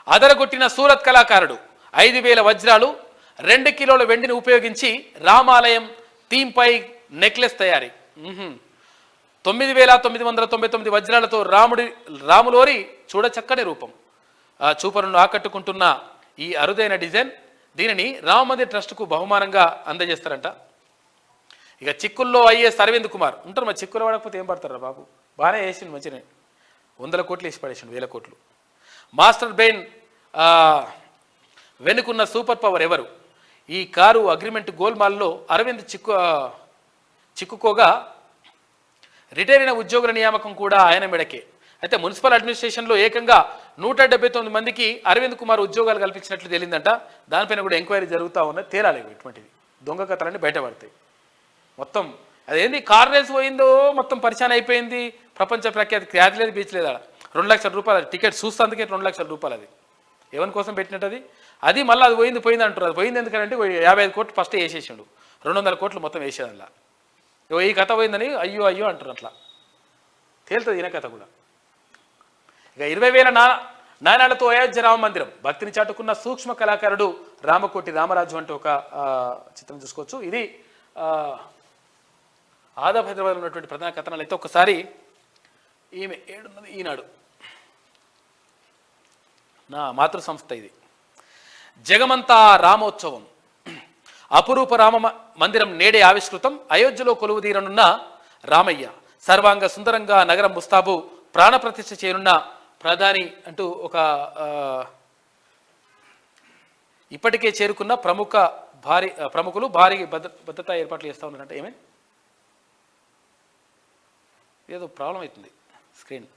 అదరగొట్టిన సూరత్ కళాకారుడు. 5,000 వజ్రాలు, 2 కిలోల వెండిని ఉపయోగించి రామాలయం థీమ్పై నెక్లెస్ తయారీ. 9,999 వజ్రాలతో రాములోరి చూడచక్కని రూపం. చూపరులను ఆకట్టుకుంటున్న ఈ అరుదైన డిజైన్. దీనిని రామమందిర్ ట్రస్ట్కు బహుమానంగా అందజేస్తారంట. ఇక చిక్కుల్లో ఐఏఎస్ అరవింద్ కుమార్ ఉంటారు. మరి చిక్కులు పడకపోతే ఏం పడతారా బాబు? బాగానే వేసిండు, మంచిగా 100 కోట్లు వేసి పడేసిండు, 1000 కోట్లు. మాస్టర్ బ్రెయిన్ వెనుకున్న సూపర్ పవర్ ఎవరు? ఈ కారు అగ్రిమెంట్ గోల్మాల్లో అరవింద్ చిక్కుకోగా రిటైర్ అయిన ఉద్యోగుల నియామకం కూడా ఆయన మెడకే. అయితే మున్సిపల్ అడ్మినిస్ట్రేషన్లో ఏకంగా 179 మందికి అరవింద్ కుమార్ ఉద్యోగాలు కల్పించినట్లు తేలిందంట. దానిపైన కూడా ఎంక్వైరీ జరుగుతూ ఉన్నది. తేలాలి ఇటువంటివి దొంగ కథలన్నీ బయటపడతాయి. మొత్తం అదేంది కార్ రేస్ పోయిందో మొత్తం పరిచయం అయిపోయింది. ప్రపంచ ప్రఖ్యాతి ఖ్యాతి లేదు, బీచ్ లేదు. 2 లక్షల రూపాయలు టికెట్ చూస్తందుకే 2 లక్షల రూపాయలు. అది ఎవరి కోసం పెట్టినట్టు అది మళ్ళీ అది పోయింది అంటారు. అది పోయింది ఎందుకంటే 55 కోట్లు ఫస్ట్ వేసేసిండు, 200 కోట్లు మొత్తం వేసేది. అలా ఈ కథ పోయిందని అయ్యో అయ్యో అంటారు. అట్లా తేలుతుంది ఈయన కథ కూడా. ఇక 20,000 నాణాలతో అయోధ్య రామ మందిరం భక్తిని చాటుకున్న సూక్ష్మ కళాకారుడు రామకోటి రామరాజు అంటే ఒక చిత్రం చూసుకోవచ్చు. ఇది ఆదాబ్ హైదరాబాద్లో ఉన్నటువంటి ప్రధాన కథనాలు. అయితే ఒకసారి ఈమె ఏడున్నది ఈనాడు నా మాతృ సంస్థ. ఇది జగమంతా రామోత్సవం, అపురూప రామ మందిరం నేడే ఆవిష్కృతం. అయోధ్యలో కొలువు తీరనున్న రామయ్య సర్వాంగ సుందరంగా నగరం ముస్తాబు, ప్రాణప్రతిష్ఠ చేయనున్న ప్రధాని అంటూ ఒక ఇప్పటికే చేరుకున్న ప్రముఖులు భారీ భద్రతా ఏర్పాట్లు చేస్తూ ఉన్నారంట. ఏమే ఏదో ప్రాబ్లం అవుతుంది స్క్రీన్.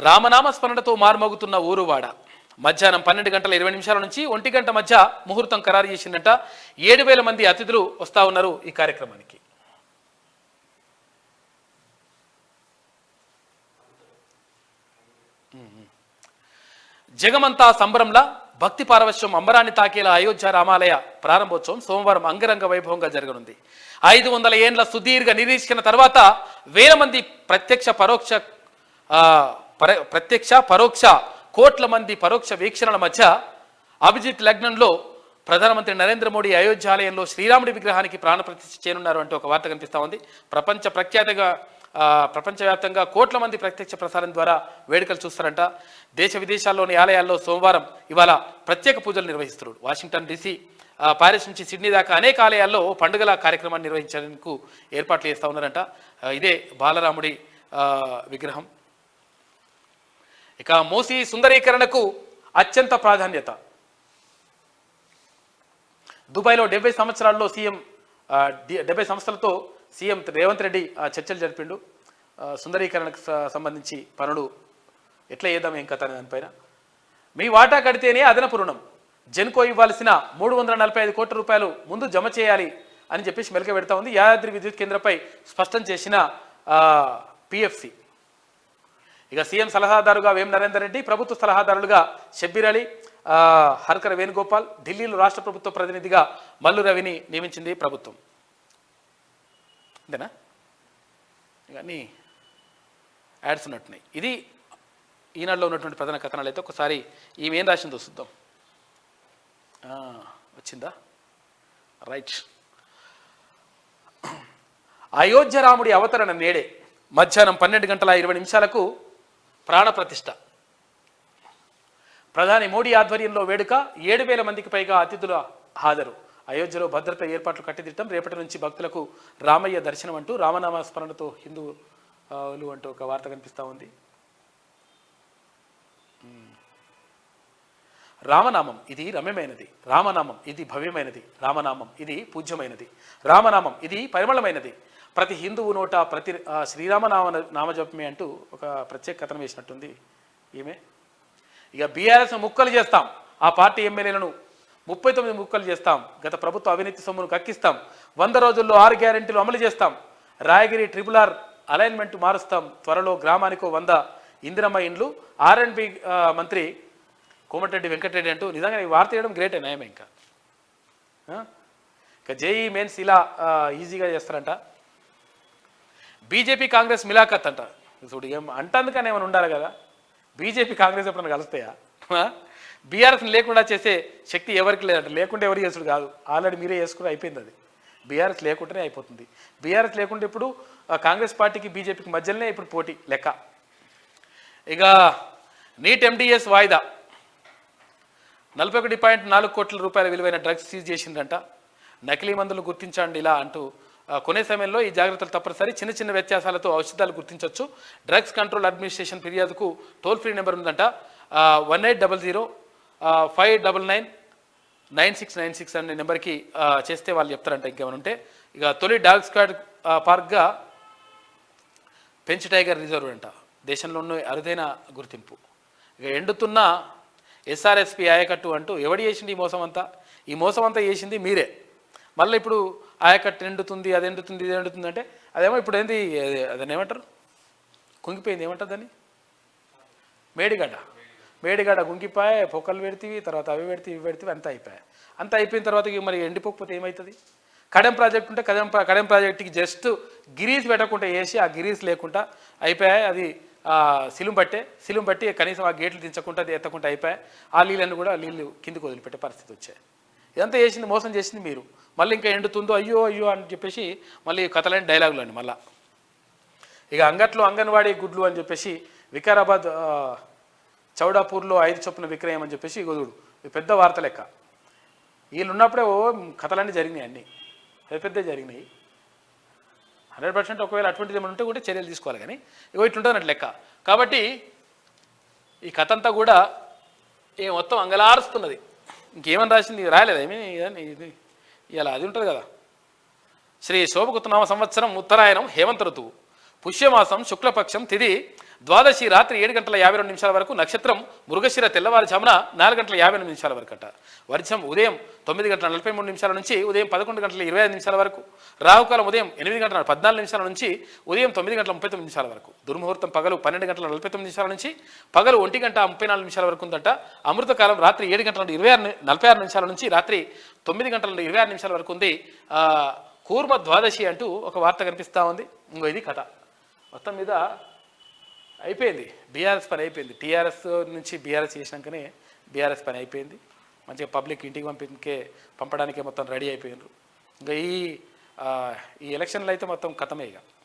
రామనామ స్మరణతో మారుమోగుతున్న ఊరువాడ మధ్యాహ్నం 12 గంటల 20 నిమిషాల నుంచి 1 గంట మధ్య ముహూర్తం ఖరారు చేసిందంట. 7,000 మంది అతిథులు వస్తూ ఉన్నారు ఈ కార్యక్రమానికి. జగమంతా సంబరంలా భక్తి పారవశ్యం అంబరాన్ని తాకేలా అయోధ్య రామాలయ ప్రారంభోత్సవం సోమవారం అంగరంగ వైభవంగా జరగనుంది. 500 ఏండ్ల సుదీర్ఘ నిరీక్షణ తర్వాత 1000 మంది ప్రత్యక్ష పరోక్ష కోట్ల మంది పరోక్ష వీక్షణల మధ్య అభిజిత్ లగ్నంలో ప్రధానమంత్రి నరేంద్ర మోడీ అయోధ్య ఆలయంలో శ్రీరాముడి విగ్రహానికి ప్రాణప్రతిష్ఠ చేయనున్నారు అంటూ ఒక వార్త కనిపిస్తూ ఉంది. ప్రపంచవ్యాప్తంగా కోట్ల మంది ప్రత్యక్ష ప్రసారం ద్వారా వేడుకలు చూస్తారంట. దేశ విదేశాల్లోని ఆలయాల్లో సోమవారం ఇవాళ ప్రత్యేక పూజలు నిర్వహిస్తున్నారు. వాషింగ్టన్ డీసీ, పారిస్ నుంచి సిడ్నీ దాకా అనేక ఆలయాల్లో పండుగల కార్యక్రమాన్ని నిర్వహించేందుకు ఏర్పాట్లు చేస్తూ ఉన్నారంట. ఇదే బాలరాముడి విగ్రహం. ఇక మూసీ సుందరీకరణకు అత్యంత ప్రాధాన్యత. దుబాయ్లో 70 సంవత్సరాల్లో 70 సంస్థలతో సీఎం రేవంత్ రెడ్డి చర్చలు జరిపిండు. సుందరీకరణకు సంబంధించి పనులు ఎట్లా చేద్దాం ఏం కథ దానిపైన. మీ వాటా కడితేనే అదనపు రుణం, జెన్కో ఇవ్వాల్సిన 345 కోట్ల రూపాయలు ముందు జమ చేయాలి అని చెప్పేసి మెలక పెడతా ఉంది. యాదాద్రి విద్యుత్ కేంద్రంపై స్పష్టం చేసిన పిఎఫ్సి. ఇక సీఎం సలహాదారుగా వేం నరేందర్ రెడ్డి, ప్రభుత్వ సలహాదారులుగా షబ్బీర్ అలీ, హర్కర్ వేణుగోపాల్, ఢిల్లీలో రాష్ట్ర ప్రభుత్వ ప్రతినిధిగా మల్లు రవిని నియమించింది ప్రభుత్వం. అంతేనా? ఇక అన్నీ యాడ్స్ ఉన్నట్టున్నాయి. ఇది ఈనాడులో ఉన్నటువంటి ప్రధాన కథనాలు. అయితే ఒకసారి ఈమె ఏం రాసిందో చూద్దాం. వచ్చిందా? రైట్. అయోధ్య రాముడి అవతరణ నేడే మధ్యాహ్నం 12 గంటల 20 నిమిషాలకు ప్రాణప్రతిష్ఠ. ప్రధాని మోడీ ఆధ్వర్యంలో వేడుక, 7,000 మందికి పైగా అతిథుల హాజరు. అయోధ్యలో భద్రత ఏర్పాట్లు కట్టిదిట్టం. రేపటి నుంచి భక్తులకు రామయ్య దర్శనం అంటూ రామనామ స్మరణతో హిందువులు అంటూ ఒక వార్త కనిపిస్తూ ఉంది. రామనామం ఇది రమ్యమైనది, రామనామం ఇది భవ్యమైనది, రామనామం ఇది పూజ్యమైనది, రామనామం ఇది పరిమళమైనది, ప్రతి హిందువు నోట ప్రతి నామజపమే అంటూ ఒక ప్రత్యేక కథనం వేసినట్టుంది ఈమె. ఇక బీఆర్ఎస్ ముక్కలు చేస్తాం, ఆ పార్టీ ఎమ్మెల్యేలను 39 ముక్కలు చేస్తాం, గత ప్రభుత్వ అవినీతి సొమ్మును కక్కిస్తాం, 100 రోజుల్లో 6 గ్యారెంటీలు అమలు చేస్తాం, రాయగిరి ట్రిపుల్-ఆర్ అలైన్మెంట్ మారుస్తాం, త్వరలో గ్రామానికో 100 ఇందిరమ్మ ఇండ్లు, R&B మంత్రి కోమటిరెడ్డి వెంకటరెడ్డి అంటూ. నిజంగా ఈ వార్త చేయడం గ్రేట్ నయమే. ఇంకా జేఈ మెయిన్స్ ఇలా ఈజీగా చేస్తారంట. బీజేపీ కాంగ్రెస్ మిలాఖత్ అంట. చూడు ఏం అంటందుకని ఏమైనా ఉండాలి కదా. బీజేపీ కాంగ్రెస్ ఎప్పుడైనా కలుస్తాయా? బీఆర్ఎస్ని లేకుండా చేసే శక్తి ఎవరికి లేదంట. లేకుంటే ఎవరు చేసుడు కాదు, ఆల్రెడీ మీరే చేసుకుని అయిపోయింది. అది బీఆర్ఎస్ లేకుంటేనే అయిపోతుంది. బీఆర్ఎస్ లేకుంటే ఇప్పుడు కాంగ్రెస్ పార్టీకి బీజేపీకి మధ్యలోనే ఇప్పుడు పోటీ లెక్క. ఇక నీట్ ఎండిఎస్ వాయిదా, 41.4 కోట్ల రూపాయల విలువైన డ్రగ్స్ సీజ్ చేసిందంట. నకిలీ మందులు గుర్తించండి ఇలా అంటూ కొనే సమయంలో ఈ జాగ్రత్తలు తప్పనిసరి. చిన్న చిన్న వ్యత్యాసాలతో ఔషధాలు గుర్తించవచ్చు. డ్రగ్స్ కంట్రోల్ అడ్మినిస్ట్రేషన్ ఫిర్యాదుకు టోల్ ఫ్రీ నెంబర్ ఉందంట. 1800-599-9696 అనే నెంబర్కి చేస్తే వాళ్ళు చెప్తారంట ఇంకేమైనా ఉంటే. ఇక తొలి డాగ్ స్క్వాడ్ పార్క్గా పెంచ్ టైగర్ రిజర్వ్ అంట. దేశంలో ఉన్న అరుదైన గుర్తింపు. ఇక ఎండుతున్న ఎస్ఆర్ఎస్పి ఆయకట్టు అంటూ ఎవడు చేసింది ఈ మోసం అంతా? ఈ మోసం అంతా చేసింది మీరే. మళ్ళీ ఇప్పుడు ఆయకట్టు ఎండుతుంది, అది ఎండుతుంది, ఇది ఎండుతుంది అంటే అదేమో ఇప్పుడు ఏంది, అదని ఏమంటారు, కుంగిపోయింది, ఏమంటారు దాన్ని, మేడిగడ్డ కుంగిపోయి పొక్కలు పెడితే తర్వాత అవి పెడితే ఇవి పెడితే అంతా అయిపోయాయి. అంతా అయిపోయిన తర్వాత మరి ఎండిపోకపోతే ఏమవుతుంది? కడెం ప్రాజెక్ట్ ఉంటే కడెం ప్రాజెక్టుకి జస్ట్ గిరీస్ పెట్టకుండా వేసి ఆ గిరీస్ లేకుండా అయిపోయాయి. అది సిలుం పట్టి కనీసం ఆ గేట్లు దించకుండా అది ఎత్తకుండా అయిపోయాయి. ఆ నీళ్ళు కిందికి వదిలిపెట్టే పరిస్థితి వచ్చాయి. ఇదంతా చేసింది, మోసం చేసింది మీరు. మళ్ళీ ఇంకా ఎండుతుందో అయ్యో అయ్యో అని చెప్పేసి మళ్ళీ కథలేని డైలాగులు అండి. మళ్ళీ ఇక అంగన్వాడీ గుడ్లు అని చెప్పేసి వికారాబాద్ చౌడాపూర్లో 5 చొప్పున విక్రయం అని చెప్పేసి గొదుడు, పెద్ద వార్త లెక్క. వీళ్ళు ఉన్నప్పుడే కథలన్నీ జరిగినాయి, అన్నీ పెద్ద జరిగినాయి. 100% ఒకవేళ అటువంటిది ఏమైనా ఉంటే కూడా చర్యలు తీసుకోవాలి. కానీ ఇగో ఇట్లుంటుంది లెక్క. కాబట్టి ఈ కథ అంతా కూడా మొత్తం అంగలారుస్తున్నది. ఇంకేమని రాసింది రాయలేదు ఏమీ ఇది ఇలా అది ఉంటుంది కదా. శ్రీ శోభకృతనామ సంవత్సరం ఉత్తరాయణం హేమంత ఋతువు, పుష్యమాసం శుక్లపక్షం, తిథి ద్వాదశి రాత్రి 7:52 వరకు, నక్షత్రం మృగశిర తెల్లవారుజామున 4:52 వరకు అట. వర్షం ఉదయం 9:43 నుంచి ఉదయం 11:25 వరకు, రాహుకాలం ఉదయం 8:14 నుంచి ఉదయం 9:39 వరకు, దుర్ముహూర్తం పగలు 12:49 నుంచి పగలు 1:34 వరకు ఉందట. అమృతకాలం రాత్రి 7:46 నుంచి రాత్రి 9:26 వరకు ఉంది. కూర్మ ద్వాదశి అంటూ ఒక వార్త కనిపిస్తూ ఉంది. ఇంకో ఇది కథ మొత్తం మీద అయిపోయింది. బీఆర్ఎస్ పని అయిపోయింది. టీఆర్ఎస్ నుంచి బీఆర్ఎస్ చేసినాకనే బీఆర్ఎస్ పని అయిపోయింది. మంచిగా పబ్లిక్ ఇంటికి పంపడానికే మొత్తం రెడీ అయిపోయినారు. ఇంకా ఈ ఎలక్షన్లు అయితే మొత్తం కథమే ఇక.